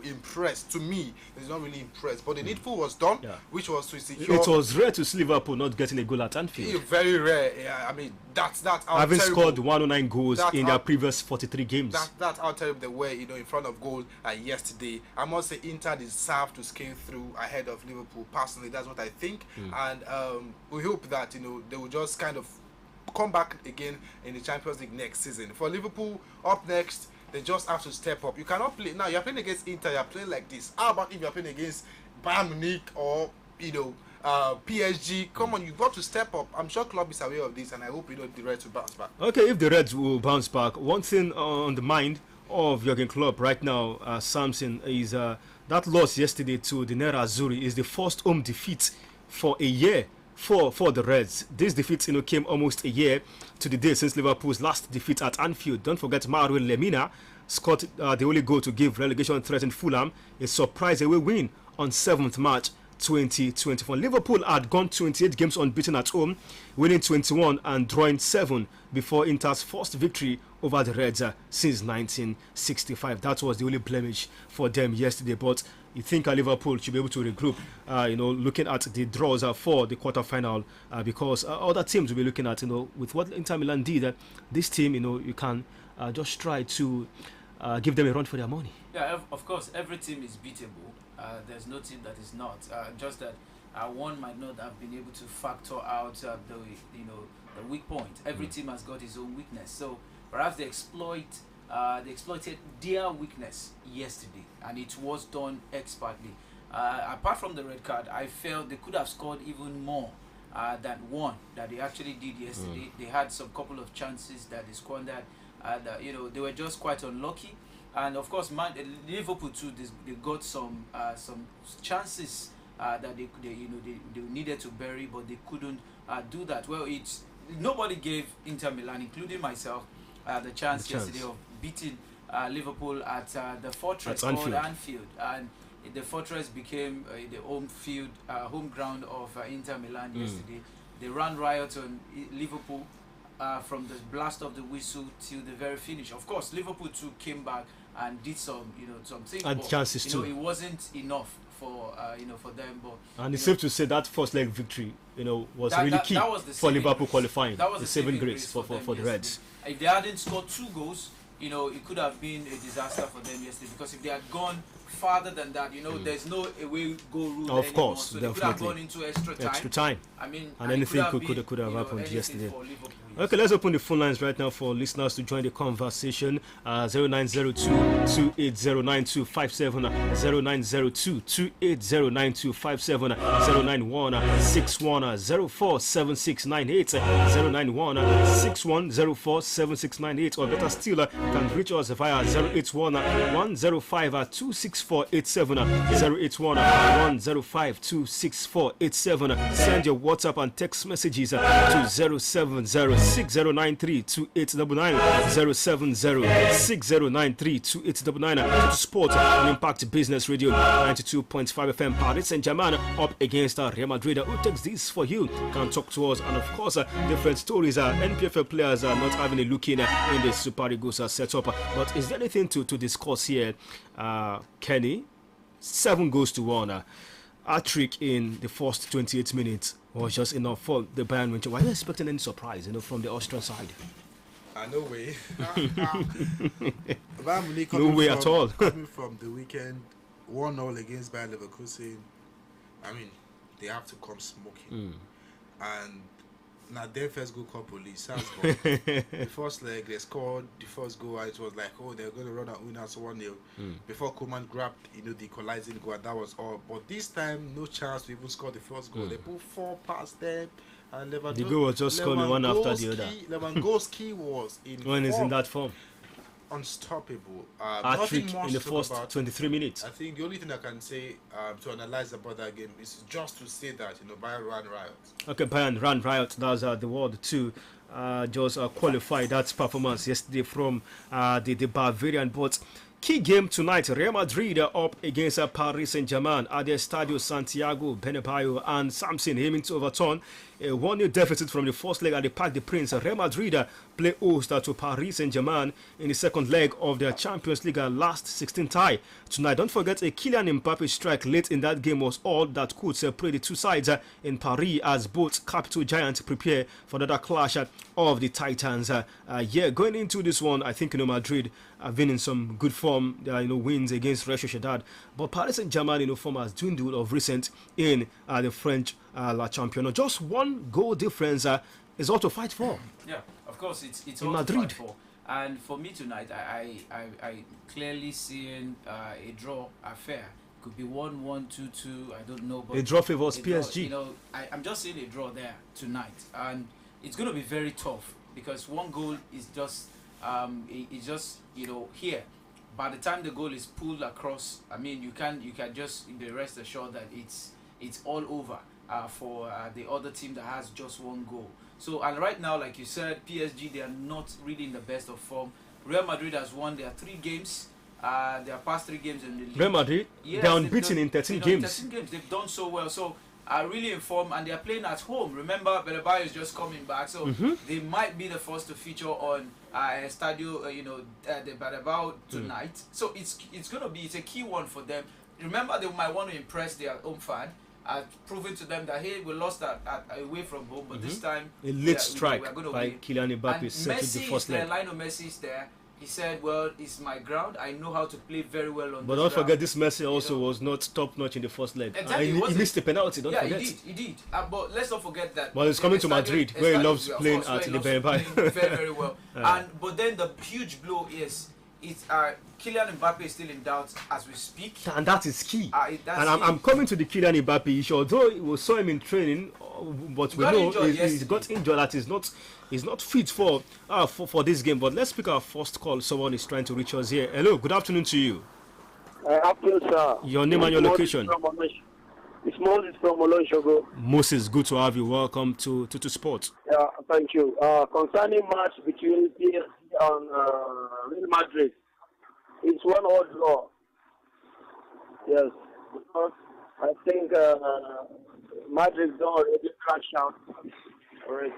impress. To me, they did not really impress. But the needful was done, which was to secure... It was rare to see Liverpool not getting a goal at Anfield. Very rare. Yeah, I mean, that's how having terrible. Scored 109 goals in their previous 43 games. That's how terrible they were, in front of goal yesterday. I must say Inter deserved to scale through ahead of Liverpool. Personally, that's what I think. And we hope that, they will just kind of come back again in the Champions League next season. For Liverpool, up next, they just have to step up. You cannot play... Now, you're playing against Inter, you're playing like this. How about if you're playing against Bayern Munich or, PSG? Come on, you've got to step up. I'm sure Klopp is aware of this, and I hope the Reds will bounce back. Okay, if the Reds will bounce back, one thing on the mind of Jurgen Klopp right now, Samson, is that loss yesterday to the Nerazzurri is the first home defeat for a year for the Reds. This defeat came almost a year to the day since Liverpool's last defeat at Anfield. Don't forget, Marouane Lemina scored the only goal to give relegation threat in Fulham a surprise away win on 7th March 2024. Liverpool had gone 28 games unbeaten at home, winning 21 and drawing 7 before Inter's first victory over the Reds since 1965. That was the only blemish for them yesterday. But you think Liverpool should be able to regroup, looking at the draws for the quarterfinal, because other teams will be looking at, with what Inter Milan did, this team, you can just try to give them a run for their money. Yeah, of course, every team is beatable. There's no team that is not. Just that one might not have been able to factor out the weak point. Every team has got its own weakness. So perhaps they exploited their weakness yesterday, and it was done expertly. Apart from the red card, I felt they could have scored even more than one that they actually did yesterday. They had some couple of chances that they squandered. They were just quite unlucky. And of course, Liverpool too. They got some chances that they needed to bury, but they couldn't do that. Well, nobody gave Inter Milan, including myself, the chance yesterday of beating Liverpool at the fortress called Anfield, and the fortress became the home ground of Inter Milan yesterday. They ran riot on Liverpool from the blast of the whistle till the very finish. Of course, Liverpool too came back and did some things, and but, chances too. It wasn't enough for them. But and it's safe to say that first leg victory, was really key for Liverpool qualifying. That was the saving grace for the Reds. If they hadn't scored 2 goals, it could have been a disaster for them yesterday. Because if they had gone farther than that, there's no away goal rule of anymore. course, so definitely. they could have gone into extra time. I mean, and anything could have happened yesterday. For Liverpool. Okay, let's open the phone lines right now for listeners to join the conversation. 0902-280-9257, 0902-280-9257, 091-6104-7698, 091-6104-7698, or better still, you can reach us via 081-105-26487, 081-105-26487. Send your WhatsApp and text messages to 070-6093-2899, 070-6093-2899. To Sport on Impact Business Radio 92.5 FM. Paris Saint-Germain up against Real Madrid. Who takes this for you? Can talk to us, and of course, different stories. NPFL players are not having a look in the Super Eagles setup. But is there anything to discuss here, Kenny? 7 goals to 1. Hat-trick in the first 28 minutes was just enough for the Bayern Munich. Were you expecting any surprise, from the Austrian side? No way. Bayern Munich No way at all. Coming from the weekend, 1-0 against Bayer Leverkusen. I mean, they have to come smoking. And now their first goal called police. Salzburg. The first leg, they scored the first goal, and it was like, oh, they're going to run and win us 1-0. Before Koeman grabbed, the equalizing goal, and that was all. But this time, no chance to even score the first goal. They put 4 past them, and the goal was just coming one after the other. Lewandowski was when he's in that form. Unstoppable. Hat-trick in the first 23 minutes. I think the only thing I can say to analyze about that game is just to say that Bayern ran riot. Okay, Bayern ran riot. That's the word to just qualify that performance yesterday from the Bavarian. But key game tonight, Real Madrid up against Paris Saint-Germain at the Estadio Santiago Bernabeu, and Samson aiming to overturn a 1-0 deficit from the first leg at the Parc des Princes. Real Madrid play host to Paris Saint-Germain in the second leg of their Champions League last 16 tie. Tonight, don't forget a Kylian Mbappe strike late in that game was all that could separate the two sides in Paris as both capital giants prepare for another clash of the Titans. Going into this one, I think Madrid have been in some good form. Wins against Real Sociedad, but Paris Saint-Germain form has dwindled of recent in the French La Championnat. Just 1 goal difference is all to fight for. Yeah, of course, it's in all Madrid. to fight for. And for me tonight, I clearly seeing a draw affair. Could be 1-1, 2-2. I don't know, but a draw favors PSG. I'm just seeing a draw there tonight, and it's going to be very tough because 1 goal is just it's just here. By the time the goal is pulled across, I mean you can just be rest assured that it's all over for the other team that has just 1 goal. So, and right now, like you said, PSG, they are not really in the best of form. Real Madrid has won their 3 games. Their past 3 games in the league. Real Madrid, yes, they're unbeaten in 13 games. 13 games. They've done so well. So, are really in form, and they're playing at home. Remember, Bernabeu is just coming back, so they might be the first to feature on Estadio, the Bernabeu tonight. So it's a key one for them. Remember, they might want to impress their home fan, proving to them that hey, we lost away from home, but this time a late strike we're going to by win. Kylian Mbappe And settled the Messi first is there. leg. Lionel Messi is there. He said, well, it's my ground. I know how to play very well on But this don't forget, ground. this Messi also was not top-notch in the first leg. Exactly, He missed the penalty, don't forget. He did. But let's not forget that. But he's coming to Madrid, where he loves playing of at course, the where he loves Bernabeu. playing very, very well. But then the huge blow is Kylian Mbappe is still in doubt as we speak. And that is key. That's And I'm coming to the Kylian Mbappe issue. Although we saw him in training, but we know he got injured. That is not fit for this game. But let's pick our first call. Someone is trying to reach us here. Hello, good afternoon to you. Afternoon, sir. Your name and your location. It's Moses from Olonshogo. Moses, good to have you. Welcome to Sport. Yeah, thank you. Concerning match between PSG and Real Madrid, it's 1-1 draw. Yes, because I think Madrid don't already crash out already.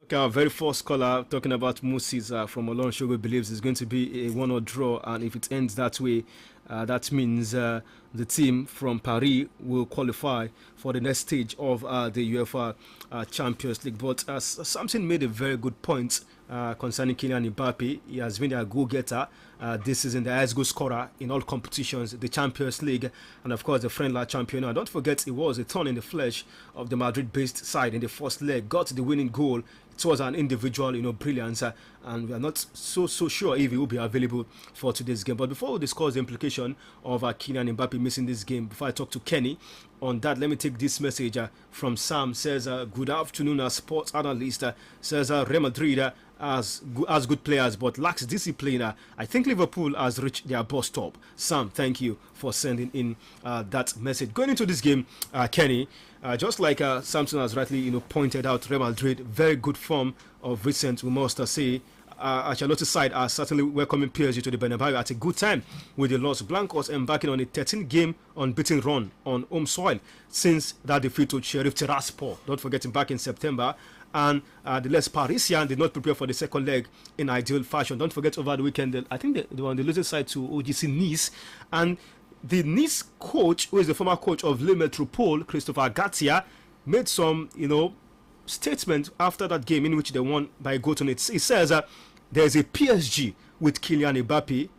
Okay, our very first caller talking about Moses from Olonshogo believes it's going to be a 1-1 draw, and if it ends that way, That means the team from Paris will qualify for the next stage of the UEFA Champions League. But Samson made a very good point concerning Kylian Mbappe. He has been a goal-getter this season, the highest goal scorer in all competitions, the Champions League, and of course the Friendly Championnat. Don't forget, it was a thorn in the flesh of the Madrid-based side in the first leg. Got the winning goal. It was an individual, brilliance, and we are not so sure if he will be available for today's game. But before we discuss the implication of Kylian Mbappe missing this game, before I talk to Kenny on that, let me take this message from Sam. Says, good afternoon, sports analyst. Says, Real Madrid has good players but lacks discipline. I think Liverpool has reached their bus stop. Sam, thank you for sending in that message. Going into this game, Kenny, just like Samson has rightly pointed out, Real Madrid, very good form of recent, we must say. Ancelotti's side are certainly welcoming PSG to the Bernabeu at a good time with the Los Blancos embarking on a 13-game unbeaten run on home soil since that defeat to Sheriff Tiraspol. Don't forget him back in September. And the Les Parisiens did not prepare for the second leg in ideal fashion. Don't forget, over the weekend, I think they were on the losing side to OGC Nice. And the Nice coach, who is the former coach of Le Metropole, Christopher Gatia, made some, statement after that game in which they won by a goal to it. He says there's a PSG with Kylian Mbappe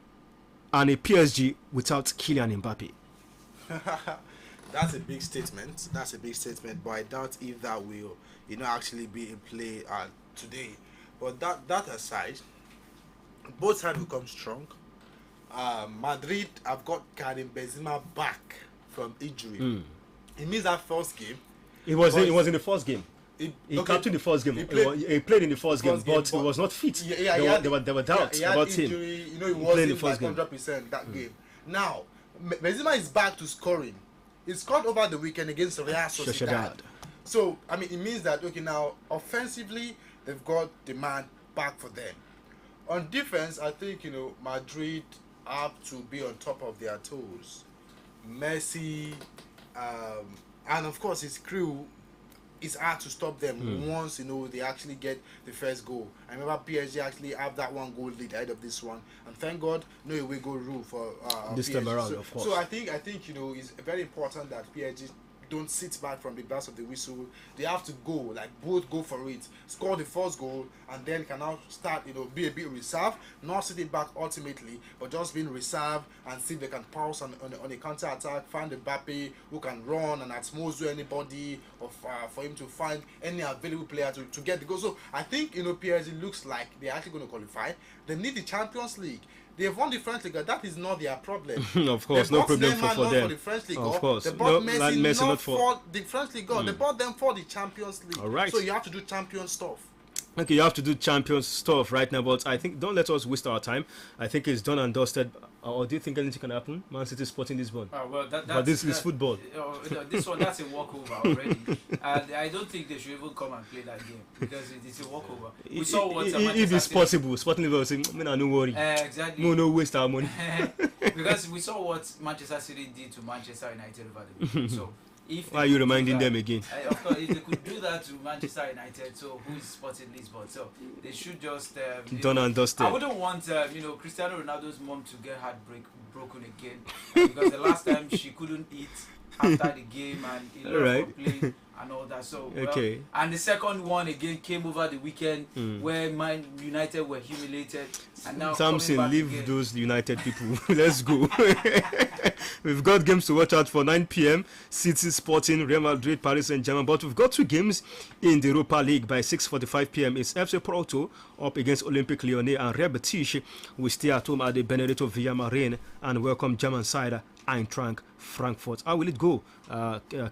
and a PSG without Kylian Mbappe. That's a big statement. But I doubt if that will, actually be in play today. But that aside, both sides will come strong. Madrid have got Karim Benzema back from injury. It means that first game. It was in the first game. He captured the first game. He played in the first game, but he was not fit. There were doubts about injury, him. He wasn't like 100% that game. Now, Benzema is back to scoring. He scored over the weekend against Real Sociedad. So, it means that, now, offensively, they've got the man back for them. On defense, I think, Madrid have to be on top of their toes. Messi, and of course his crew, it's hard to stop them once they actually get the first goal. I remember PSG actually have that one goal lead ahead of this one, and thank God no away goal rule for this PSG. time around, of course. So I think it's very important that PSG don't sit back from the blast of the whistle. They have to both go for it, score the first goal, and then can now start, be a bit reserved, not sitting back ultimately, but just being reserved and see if they can pause on a counter attack, find Mbappe who can run and at most do anybody, or for him to find any available player to get the goal. So I think PSG looks like they're actually going to qualify. They need the Champions League. They've won the French League. That is not their problem. Of course, no problem for them. For the French League. Of course, they bought Messi not for the French League. They bought them for the Champions League. All right. So you have to do champion stuff. Okay, you have to do champions stuff right now, but I think don't let us waste our time. I think it's done and dusted. Or do you think anything can happen? Man City Sporting Lisbon. But this is football. This one, that's a walkover already. And I don't think they should even come and play that game because it's a walkover. We saw what if it's possible, Sporting Lisbon will say, no worry. Exactly. No waste our money. Because we saw what Manchester City did to Manchester United over the weekend. So why are you reminding them again? Of course, if they could do that to Manchester United, so who is Sporting Lisbon? So they should just done and dusted. I wouldn't want Cristiano Ronaldo's mom to get broken again because the last time she couldn't eat after the game and he loved playing and all that. So okay. And the second one again came over the weekend where Man United were humiliated. And now Samson, leave those United people. Let's go. We've got games to watch out for. 9 p.m. City Sporting, Real Madrid, Paris Saint-Germain. But we've got two games in the Europa League by 6:45 p.m. It's FC Porto up against Olympique Lyonnais, and Real Betis will stay at home at the Benedetto Villamarín and welcome German side Eintracht Frankfurt. How will it go,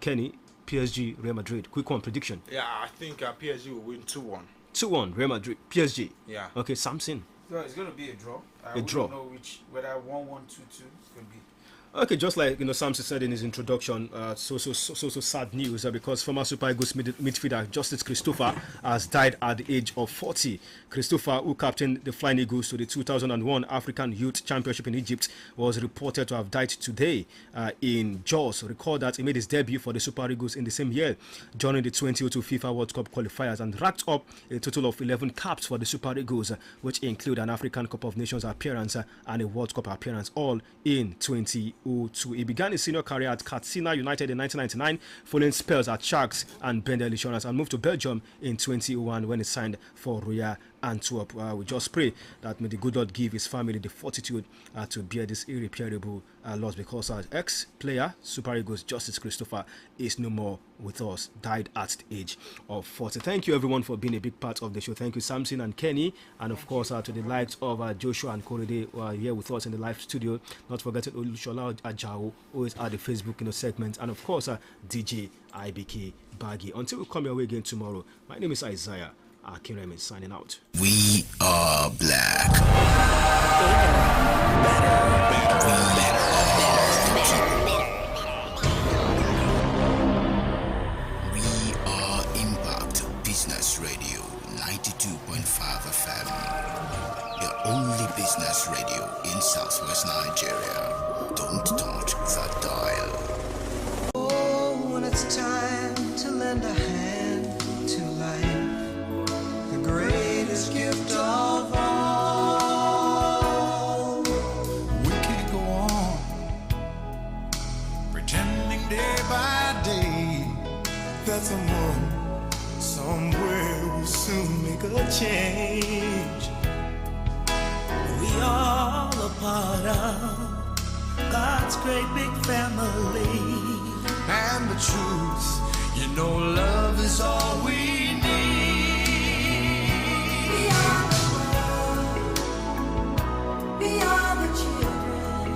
Kenny? PSG, Real Madrid. Quick one prediction. Yeah, I think PSG will win 2-1. 2-1, Real Madrid, PSG. Yeah. Okay, Samson. No, it's going to be a draw. A draw. I don't know whether 1-1, 2-2 it's going to be. Okay, just like Samson said in his introduction, so sad news because former Super Eagles midfielder Justice Christopher has died at the age of 40. Christopher, who captained the Flying Eagles to the 2001 African Youth Championship in Egypt, was reported to have died today in Jos. Recall that he made his debut for the Super Eagles in the same year, joining the 2002 FIFA World Cup qualifiers and racked up a total of 11 caps for the Super Eagles, which include an African Cup of Nations appearance and a World Cup appearance, all in 2002. He began his senior career at Katsina United in 1999, following spells at Sharks and Bendel Insurance, and moved to Belgium in 2001 when he signed for Royal Antwerp. We just pray that may the good Lord give his family the fortitude to bear this irreparable loss, because our ex-player, Super Eagles Justice Christopher, is no more with us, died at the age of 40. Thank you everyone for being a big part of the show. Thank you Samson and Kenny, and of course to the likes of Joshua and Korede who are here with us in the live studio. Not forgetting Olushola Ajao, who is at the Facebook segment, and of course DJ IBK Baggy. Until we come your way again tomorrow, my name is Isaiah Akinremi signing out. We are black. We are Impact Business Radio 92.5 FM. The only business radio in Southwest Nigeria. Don't touch that dial. Oh, when it's time to lend a hand to life, the greatest gift of all. We can't go on pretending day by day that someone somewhere will soon make a change. We all a part of God's great big family. And the truth, love is all we need. We are the world. We are the children.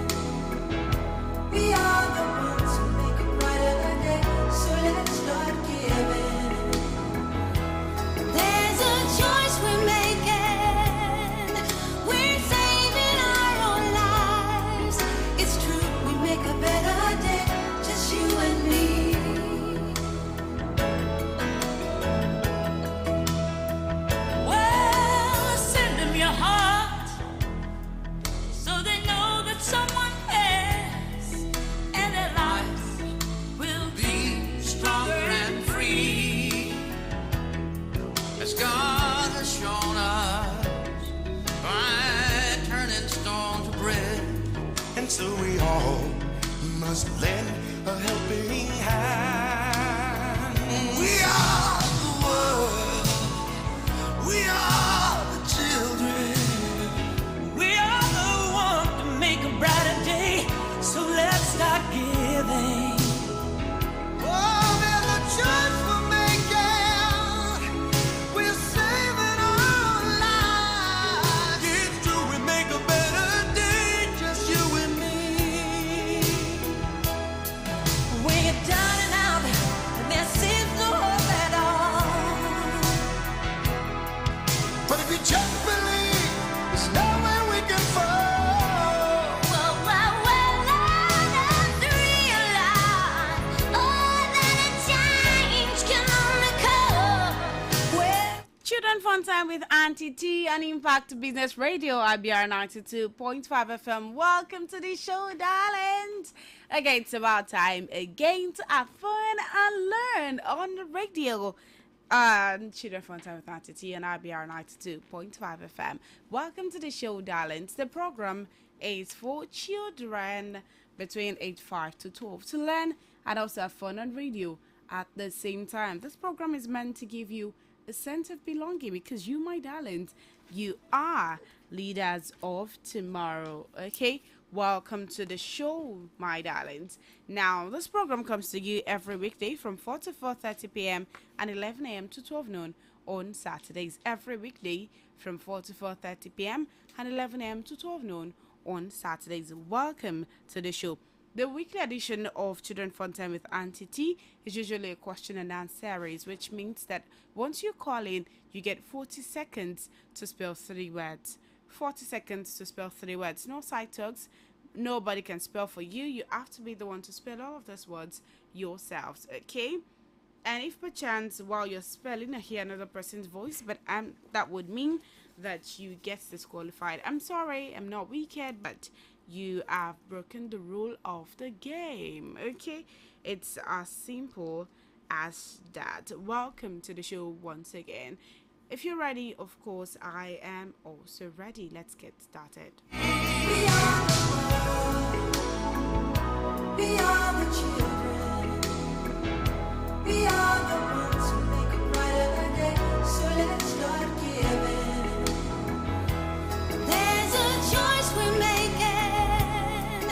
We are the ones who make a brighter day. So let's start giving. There's a choice we're making. We're saving our own lives. It's true, we make a better day. Just you and me. Well, send them your heart so they know that someone cares, and their lives will be stronger and free, as God has shown us by turning stone to bread. And so we all must lend a helping hand. We are the world. We are the children. We are the one to make a brighter day. So let's start giving. Oh, there's a choice we're making. We're saving our lives. It's true, we make a better day. Just you and me. When you're down and out, and there seems no hope at all. But if you just believe, there's nowhere we can fall. Well, I just realize, that a change can only come. Well, Children Fun Time with Auntie T on Impact Business Radio, Ibr92.5 FM. Welcome to the show, darlings. Okay, it's about time again to have fun and learn on the radio. Children Fun Time with Auntie T on Ibr92.5 FM. Welcome to the show, darlings. The program is for children between age 5 to 12 to learn and also have fun on radio at the same time. This program is meant to give you a sense of belonging because you, my darlings, you are leaders of tomorrow. Okay, welcome to the show, my darlings. Now, this program comes to you every weekday from 4 to 4:30 p.m. and 11 a.m. to 12 noon on Saturdays. Every weekday from 4 to 4:30 p.m. and 11 a.m. to 12 noon on Saturdays. Welcome to the show. The weekly edition of Children Fun Time with Auntie T is usually a question and answer series, which means that once you call in, you get 40 seconds to spell 3 words. 40 seconds to spell 3 words. No side talks, nobody can spell for you. You have to be the one to spell all of those words yourselves, okay? And if perchance while you're spelling I hear another person's voice, but that would mean that you get disqualified. I'm sorry, I'm not wicked, but you have broken the rule of the game, okay? It's as simple as that. Welcome to the show once again. If you're ready, of course, I am also ready. Let's get started. We are the world. We are the children. We are the ones who make a brighter day. So let's start giving. There's a choice we're making.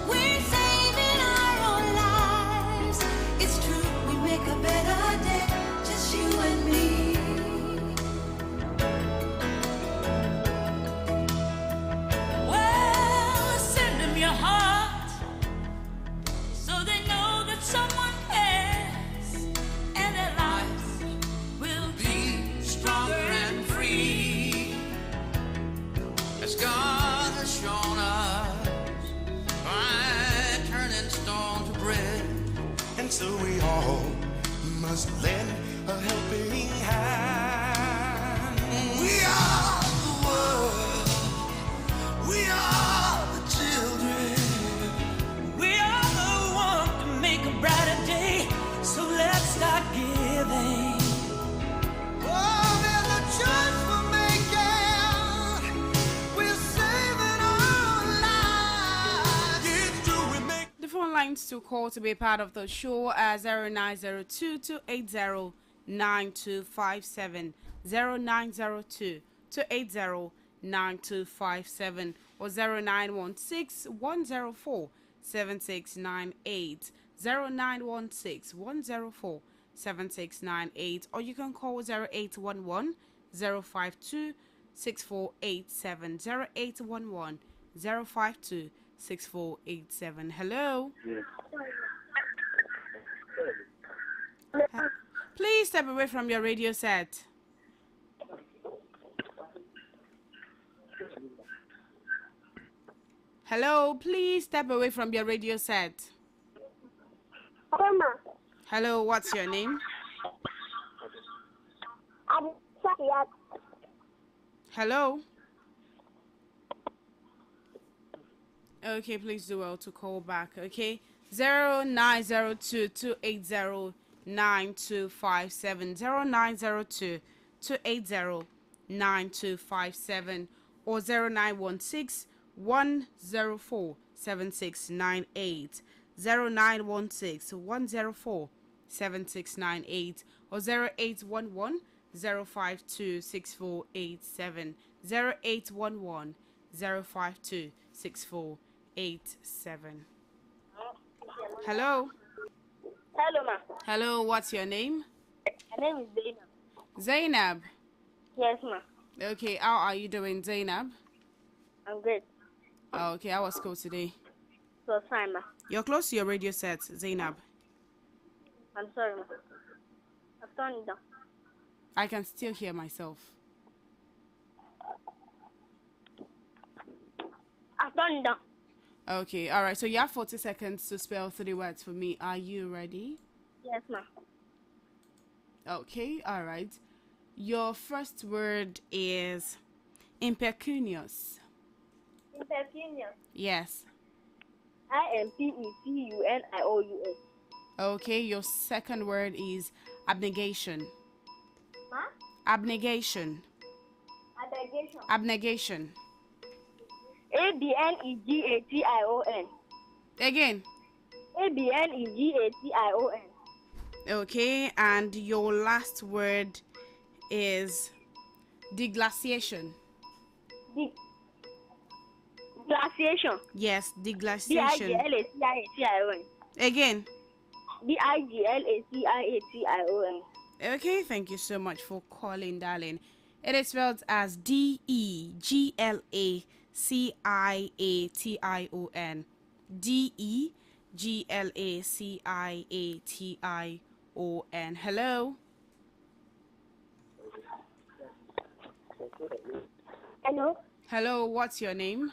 We're saving our own lives. It's true, we make a better day. Just you and me. Well, send them your heart so they know that someone cares, and their lives will be stronger and free, as God has shown us by turning stone to bread. And so we all must lend a helping hand. We are the world. We are the children. We are the one to make a brighter day, so let's start giving. Oh, there's a choice we're making. We're saving our lives. It's true, we make The phone lines to call to be part of the show are 0902-280-9257, 0902-280-9257, or 0916-104-7698, 0916-104-7698, or you can call 0811-052-6487, 0811-052-6487. Hello? Please step away from your radio set. Hello, please step away from your radio set. Hello, what's your name? Hello? Okay, please do well to call back, okay? 0902-280-9257, 0902-280-9257, or 0916-104-7698, 0916-104-7698, or 0811-052-6487, 0811-052-6487. Hello? Hello, ma. Hello, what's your name? My name is Zainab. Zainab. Yes, ma. Okay, how are you doing, Zainab? I'm good. Okay, how was school today? So fine, ma. You're close to your radio set, Zainab. I'm sorry, ma. I've turned it down. I can still hear myself. I've turned it down. Okay, all right. So you have 40 seconds to spell 3 words for me. Are you ready? Yes, ma. Okay, all right. Your first word is impecunious. Impecunious. Yes. IMPECUNIOUS. Okay, your second word is abnegation. Ma? Abnegation. Abnegation. Abnegation. ABNEGATION. Again. ABNEGATION. Okay, and your last word is deglaciation. Glaciation. Yes, deglaciation. DIGLACIATION. Again. DIGLACIATION. Okay, thank you so much for calling, darling. It is spelled as DEGLACIATION. DEGLACIATION. Hello? Hello? Hello, what's your name?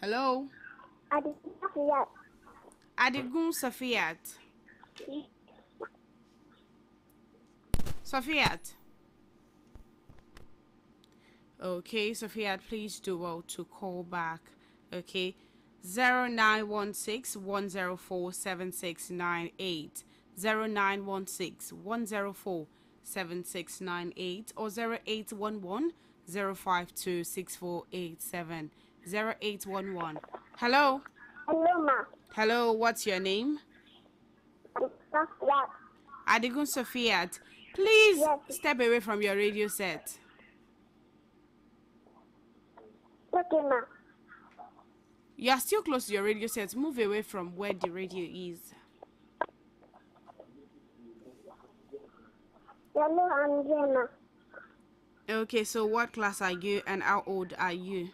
Hello. Adigun Safiat. Safiat. Okay, Safiat, please do well to call back. Okay. 0916-104-7698, 0916-104-7698, or 0811-052-6487, 0811. Hello. Hello, ma. Hello, what's your name? Safiat. Adigun Safiat. Please Yes. step away from your radio set. Okay, ma. You are still close to your radio set. Move away from where the radio is. Hello, I'm Jenna. Okay, so what class are you and how old are you?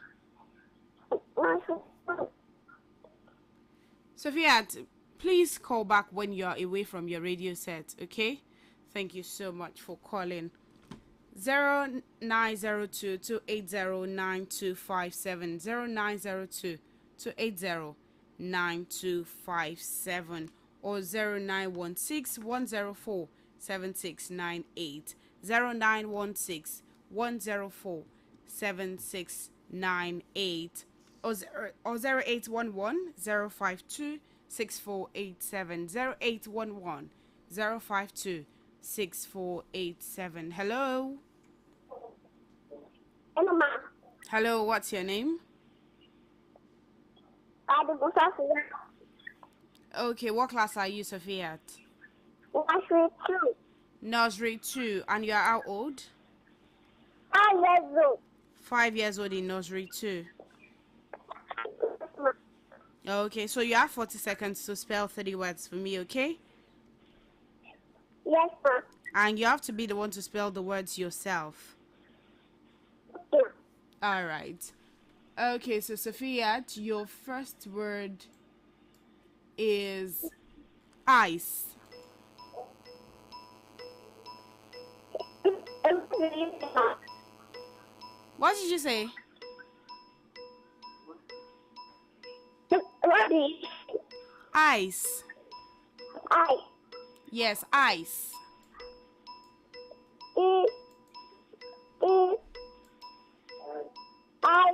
Sophia, please call back when you are away from your radio set, okay? Thank you so much for calling. 0902-280-9257, 0902-280-9257, or 0916-104-7698, 0916-104-7698, or 0811-052-6487, 0811-052-6487. Hello. Hello, ma. Hello, what's your name? Adigun Safiat. Okay, what class are you, Sophia? Nursery 2. Nursery 2. And you are how old? 5 years old. 5 years old in nursery 2. Yes, ma. Okay, so you have 40 seconds to spell 30 words for me, okay? Yes, ma. And you have to be the one to spell the words yourself. Yeah. All right. Okay, so Sophia, your first word is ice. What did you say? What is Ice. I? Yes, ice. E. E. I.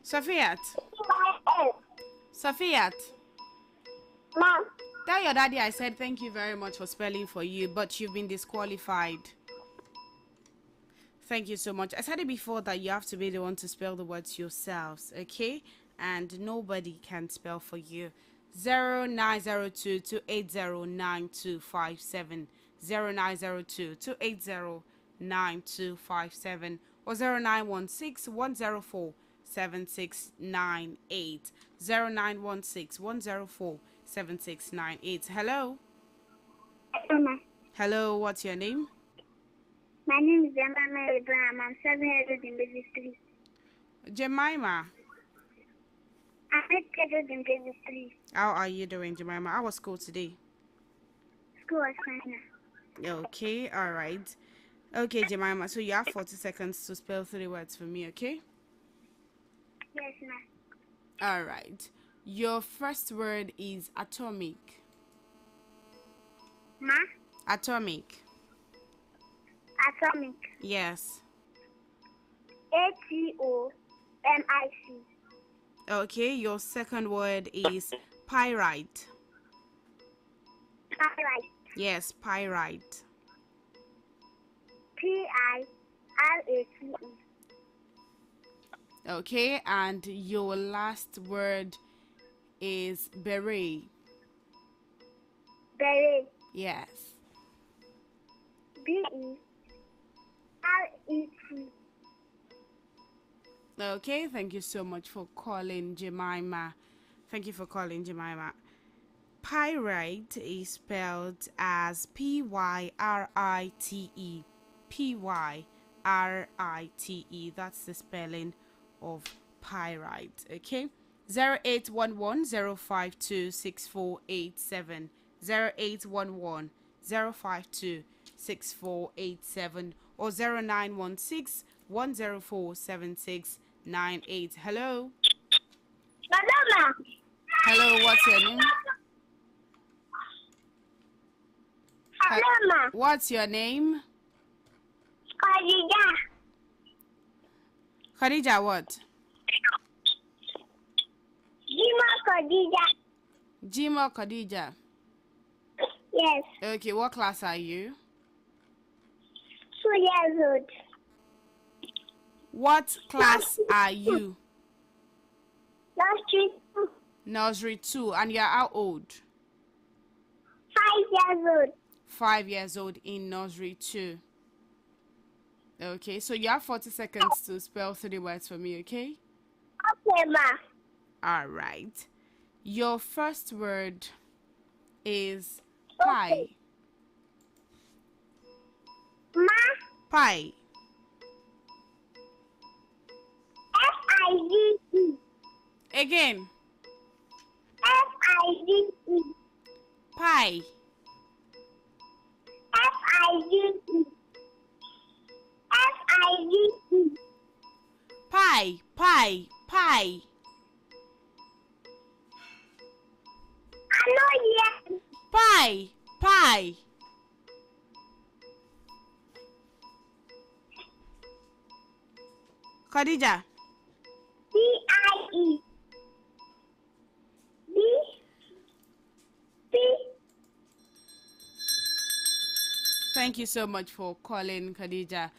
Sophia. Y. Sophia. Ma. Tell your daddy I said thank you very much for spelling for you, but you've been disqualified. Thank you so much. I said it before that you have to be the one to spell the words yourselves, okay? And nobody can spell for you. 0902-280-9257, 0902-280-9257, or 0916-104-7698, 0916-104-7698. Hello. Hello, ma. Hello, what's your name? My name is Emma Abraham. I'm 7 years old in basic 3. Jemima. I'm 8 years old in basic 3. How are you doing, Jemima? How was school today? School was fine now. Okay, all right. Okay, Jemima, so you have 40 seconds to spell 3 words for me, okay? Yes, ma. All right. Your first word is atomic. Ma. Atomic. Atomic. Yes. ATOMIC. Okay, your second word is pyrite. Pyrite. Yes, pyrite. PIRATE. Okay, and your last word is beret. Beret. Yes. BERET. Okay, thank you so much for calling, Jemima. Thank you for calling, Jemima. Pyrite is spelled as Pyrite. Pyrite. That's the spelling of pyrite. Okay. 0811-052-6487, 0811-052-6487, or 0916-104-7698, 7698. Hello. Madama. Hello, what's your name? Madama. What's your name? Khadija. Khadija what? Jima Khadija. Jima Khadija. Yes. Okay, what class are you? 2 years old. What class are you? Nursery 2. Nursery 2. And you're how old? 5 years old. 5 years old in nursery 2. Okay, so you have 40 seconds to spell 3 words for me, okay? Okay, ma. All right. Your first word is pie. Ma. Pie. F-I-G-E. Again. F-I-G-E. Pie. F-I-G-E. F-I-G-E. Pie. Pie. Pie. I know yes. Pie. Pie. Khadija. D-I-E. D. P. Thank you so much for calling, Khadija.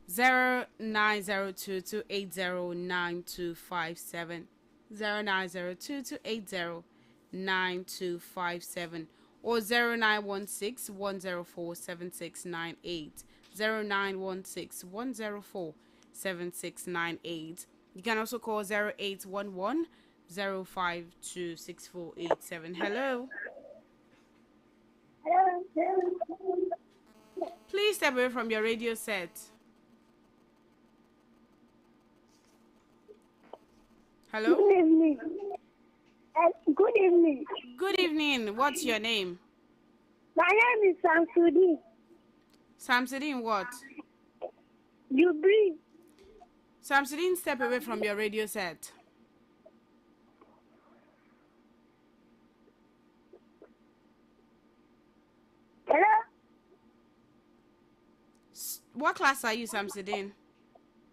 0902-280-9257. 0902-280-9257 or 0916-104-7698. 0916-104-7698. You can also call 0811-052-6487. Hello. Please step away from your radio set. Hello? Good evening. Good evening. Good evening. What's your name? My name is Samsudin. Samsudin what? You breathe. Samsudin, step away from your radio set. Hello? What class are you, Samsudin?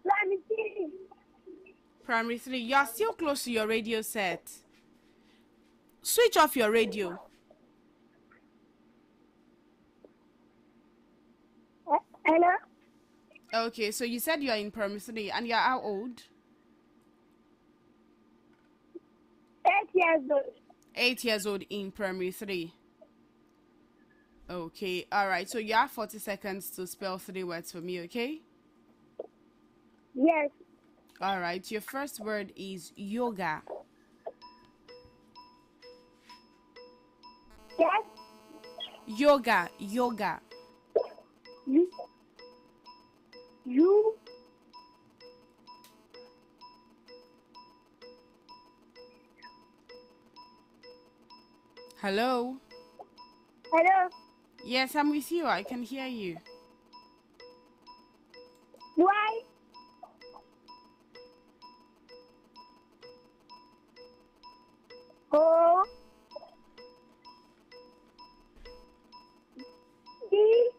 Let me see. Primary 3. You are still close to your radio set. Switch off your radio. Hello? Okay, so you said you are in primary 3 and you are how old? 8 years old. 8 years old in primary 3. Okay, alright. So you have 40 seconds to spell 3 words for me, okay? Yes. Alright, your first word is yoga. Yes. Yoga, yoga. You. Hello? Hello? Yes, I'm with you. I can hear you. Why? O. D.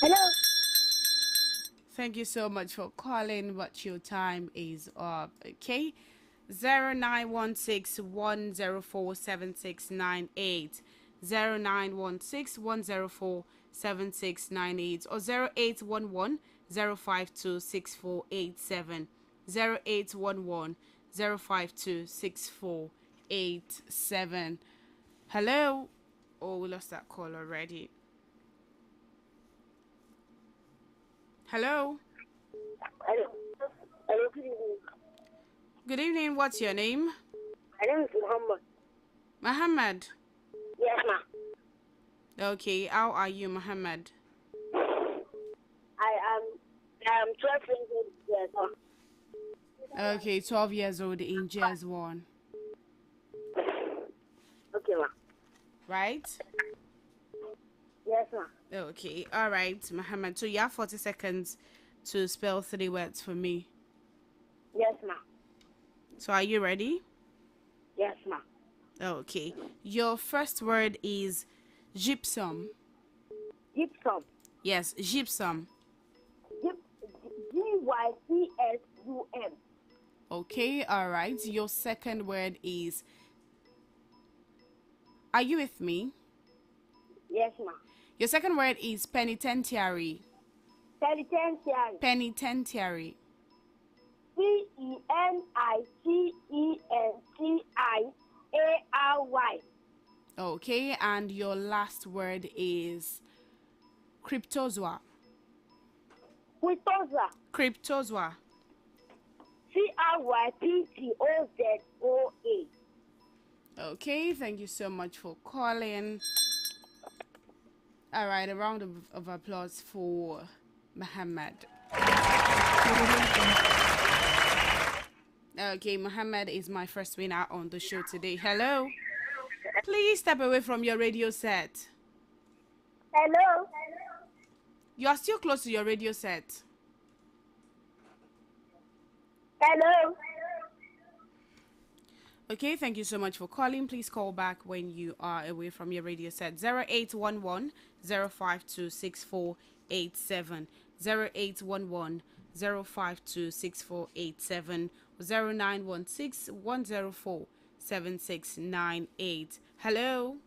Hello? Thank you so much for calling, but your time is up, okay? 0916-104-7698, 0916-104-7698 or 0811-052-6487, 0811-052-6487. Hello? Oh, we lost that call already. Hello? Hello? Hello, good evening. Good evening. What's your name? My name is Muhammad. Muhammad. Yes, ma. Okay, how are you, Muhammad? I am 12 years old. Yes, ma. Okay, 12 years old in JS1. Okay, ma. Right? Yes, ma. Okay, all right, Muhammad. So you have 40 seconds to spell 3 words for me. Yes, ma. So are you ready? Yes, ma. Okay. Your first word is gypsum. Gypsum. Yes, gypsum. Gysum. Okay, all right. Your second word is. Are you with me? Yes, ma. Your second word is penitentiary. Penitentiary. Penitentiary. Penitentiary. Okay, and your last word is cryptozoa. Cryptozoa. Cryptozoa. Cryptozoa. Okay, thank you so much for calling. All right, a round of applause for Muhammad. Okay, Muhammad is my first winner on the show today. Hello. Please step away from your radio set. Hello. You are still close to your radio set. Hello. Okay, thank you so much for calling. Please call back when you are away from your radio set. 0811 052 6487. 0811 052 6487. 0916 104 7698. Hello.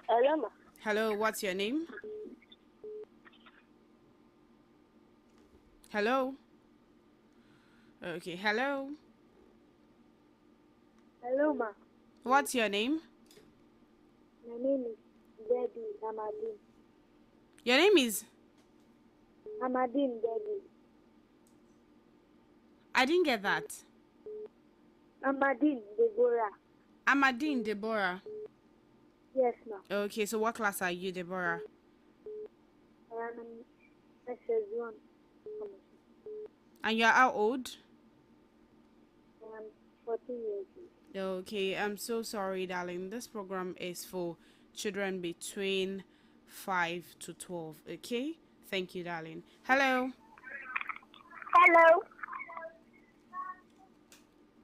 Hello, ma. Hello, what's your name? Hello. Okay, hello. Hello, ma. What's your name? My name is Debbie Amadine. Your name is? Amadine Debbie. I didn't get that. Amadine Deborah. Amadine Deborah. Yes, ma. Okay, so what class are you, Deborah? I am in SS1. And you're how old? I am 14 years old. Okay, I'm so sorry, darling. This program is for children between 5 to 12. Okay? Thank you, darling. Hello. Hello.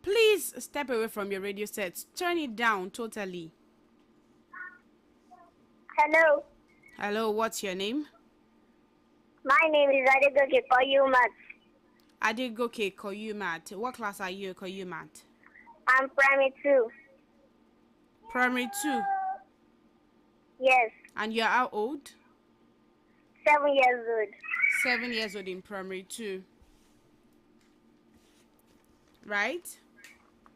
Please step away from your radio set. Turn it down totally. Hello. Hello, what's your name? My name is Adegoke Koyumat. Adegoke Koyumat. What class are you, Koyumat? I'm primary 2. Primary 2. Yes. And you're how old? 7 years old. 7 years old in primary 2. Right?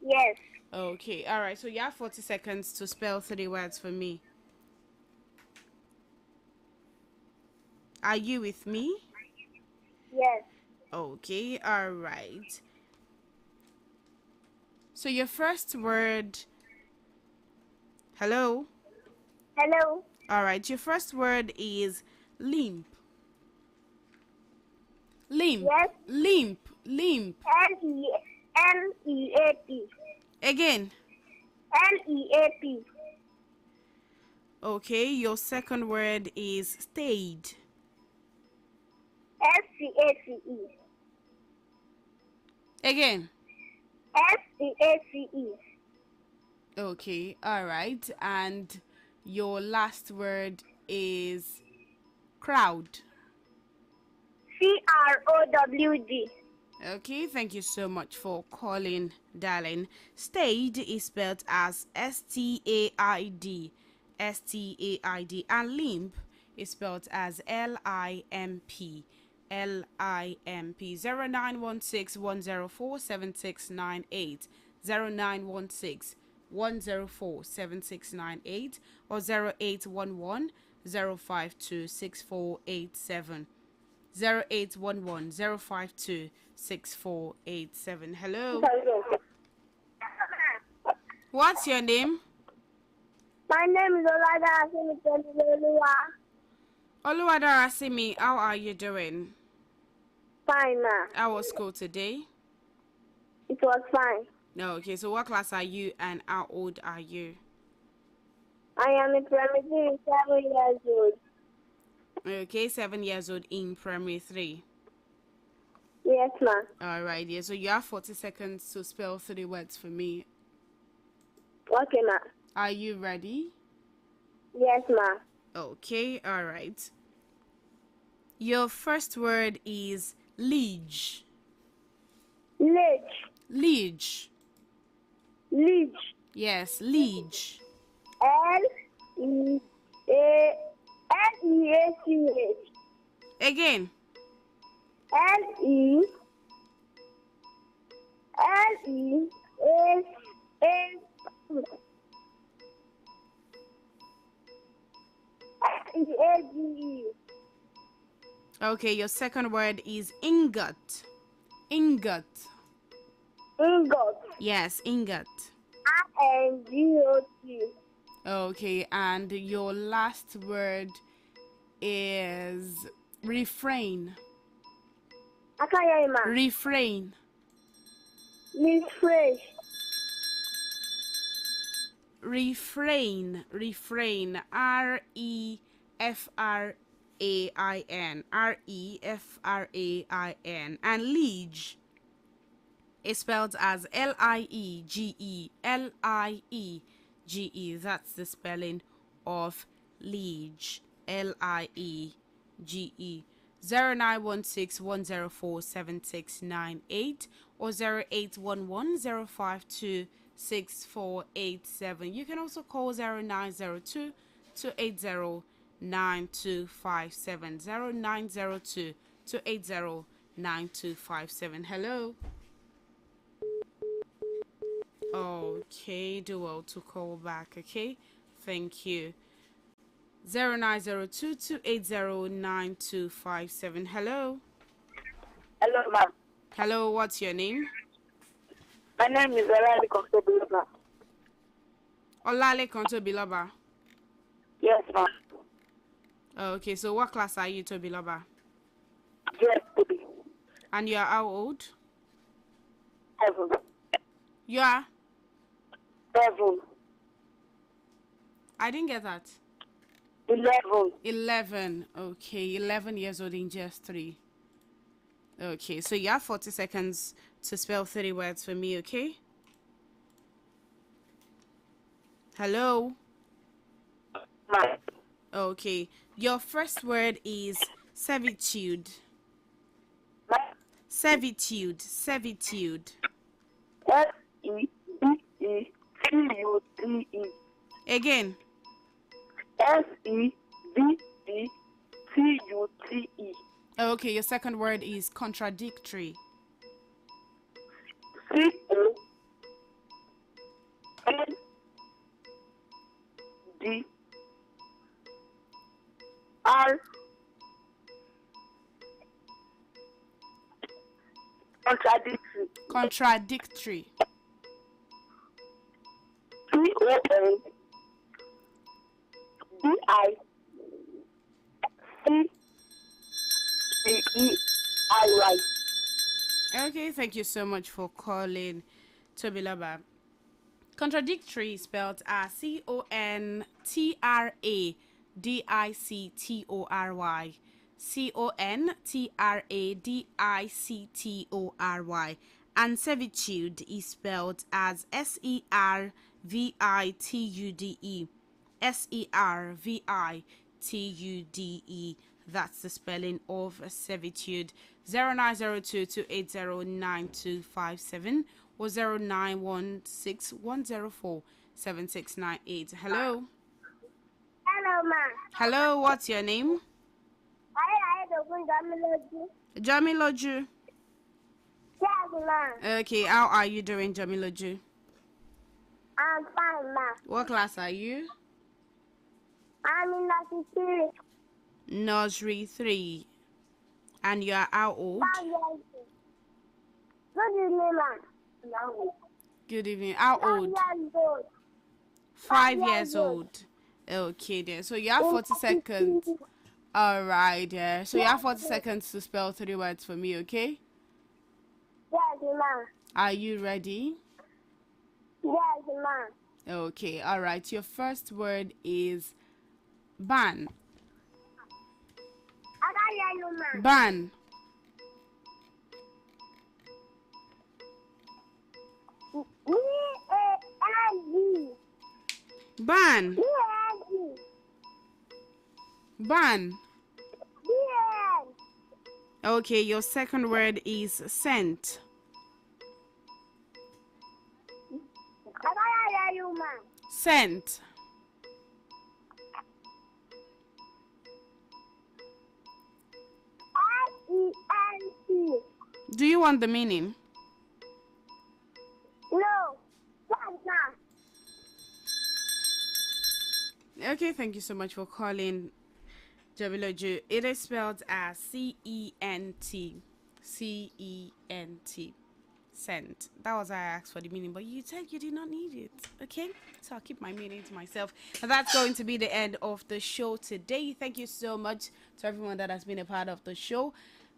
Yes. Okay, all right. So you have 40 seconds to spell 3 words for me. Are you with me? Yes. Okay, all right. So your first word. Hello? Hello. All right, your first word is limp. Limp. Yes. Limp. Limp. Leap. Again. Leap. Okay, your second word is stayed. Scace. Again. Scace. Okay, all right. And your last word is crowd. CROWD. Okay, thank you so much for calling, darling. Stayed is spelled as STAID. STAID. And limp is spelled as LIMP. LIMP. 0916 104 7698. 0916 104 7698 or 0811 052 6487. 0811 052 6487. Hello. What's your name? My name is Olada. Oluwadarasimi, how are you doing? Fine, ma. How was school today? It was fine. No, okay, so what class are you and how old are you? I am in primary 3, 7 years old. Okay, 7 years old in primary 3. Yes, ma. All right, yeah. So you have 40 seconds to spell 3 words for me. Okay, ma. Are you ready? Yes, ma. Okay, all right. Your first word is liege. Liege. Liege. Liege. Yes, liege. Leach. Again. Leach. Okay, your second word is ingot. Ingot. Ingot. Yes, ingot. INGOT. Okay, and your last word is refrain. I can't hear you, ma. Refrain. Refresh. Refrain. Refrain. REFRAIN. REFRAIN. And liege is spelled as LIEGE. LIEGE. That's the spelling of liege. LIEGE. 0916-104-7698 or 0811-052-6487. You can also call 0902-280-9257. 0902-280-9257. Hello. Okay, do well to call back, okay? Thank you. 0902-280-9257. Hello. Hello, ma. Hello, what's your name? My name is Olale Kontobilaba. Olale Kontobilaba. Yes, ma. Okay, so what class are you, Tobilaba? Yes, baby. And you are how old? 7. You are? 7. I didn't get that. 11. 11. Okay, 11 years old in just 3. Okay, so you have 40 seconds to spell 30 words for me, okay? Hello? Ma. Okay, your first word is servitude. Ma. Servitude. Servitude. SEVETUDE. Again. SEVETUDE. Okay, your second word is contradictory. CONDR. Contradictory. Contradictory. CONDICTERY. Okay, thank you so much for calling, Tobilaba. Contradictory is spelled as CONTRADICTORY. CONTRADICTORY. And servitude is spelled as SERVITUDE. SERVITUDE. That's the spelling of servitude. 0902-280-9257 or 0916-104-7698. Hello. Hello, ma. Hello, what's your name? Jamiloju. Yes, ma. Okay, how are you doing, Jamiloju? I'm fine, ma. What class are you? I'm in nursery 3. Nursery 3. And you are how old? 5 years old. Good evening, ma. Good evening. How 5 old? years old. 5 years old. Okay, then. So you have 40 seconds. All right, yeah. So you have 40 seconds to spell 3 words for me, okay? Yes, ma. Are you ready? Yes, ma. Okay, all right. Your first word is ban. I got yellow man. Ban. B-A-N-D. Ban. B-A-N-D. Ban. B-A-N. Okay, your second word is scent. I got yellow man. Scent. S-E-N-T. Do you want the meaning? No. Santa. Okay, thank you so much for calling, Jabiloju. It is spelled as C-E-N-T. C-E-N-T. Scent. That was why I asked for the meaning, but you said you did not need it. Okay, so I'll keep my meaning to myself. And that's going to be the end of the show today. Thank you so much to everyone that has been a part of the show.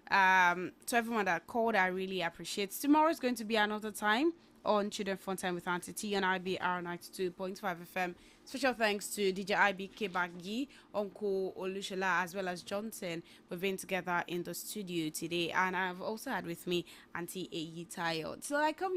To everyone that called, I really appreciate. Tomorrow is going to be another time on Children Fun Time with Auntie T on Ibr92.5 FM. Special thanks to DJ IB Kebagi, Uncle Olushola, as well as Johnson. We've been together in the studio today, and I've also had with me Auntie Ayi Tayo. So I come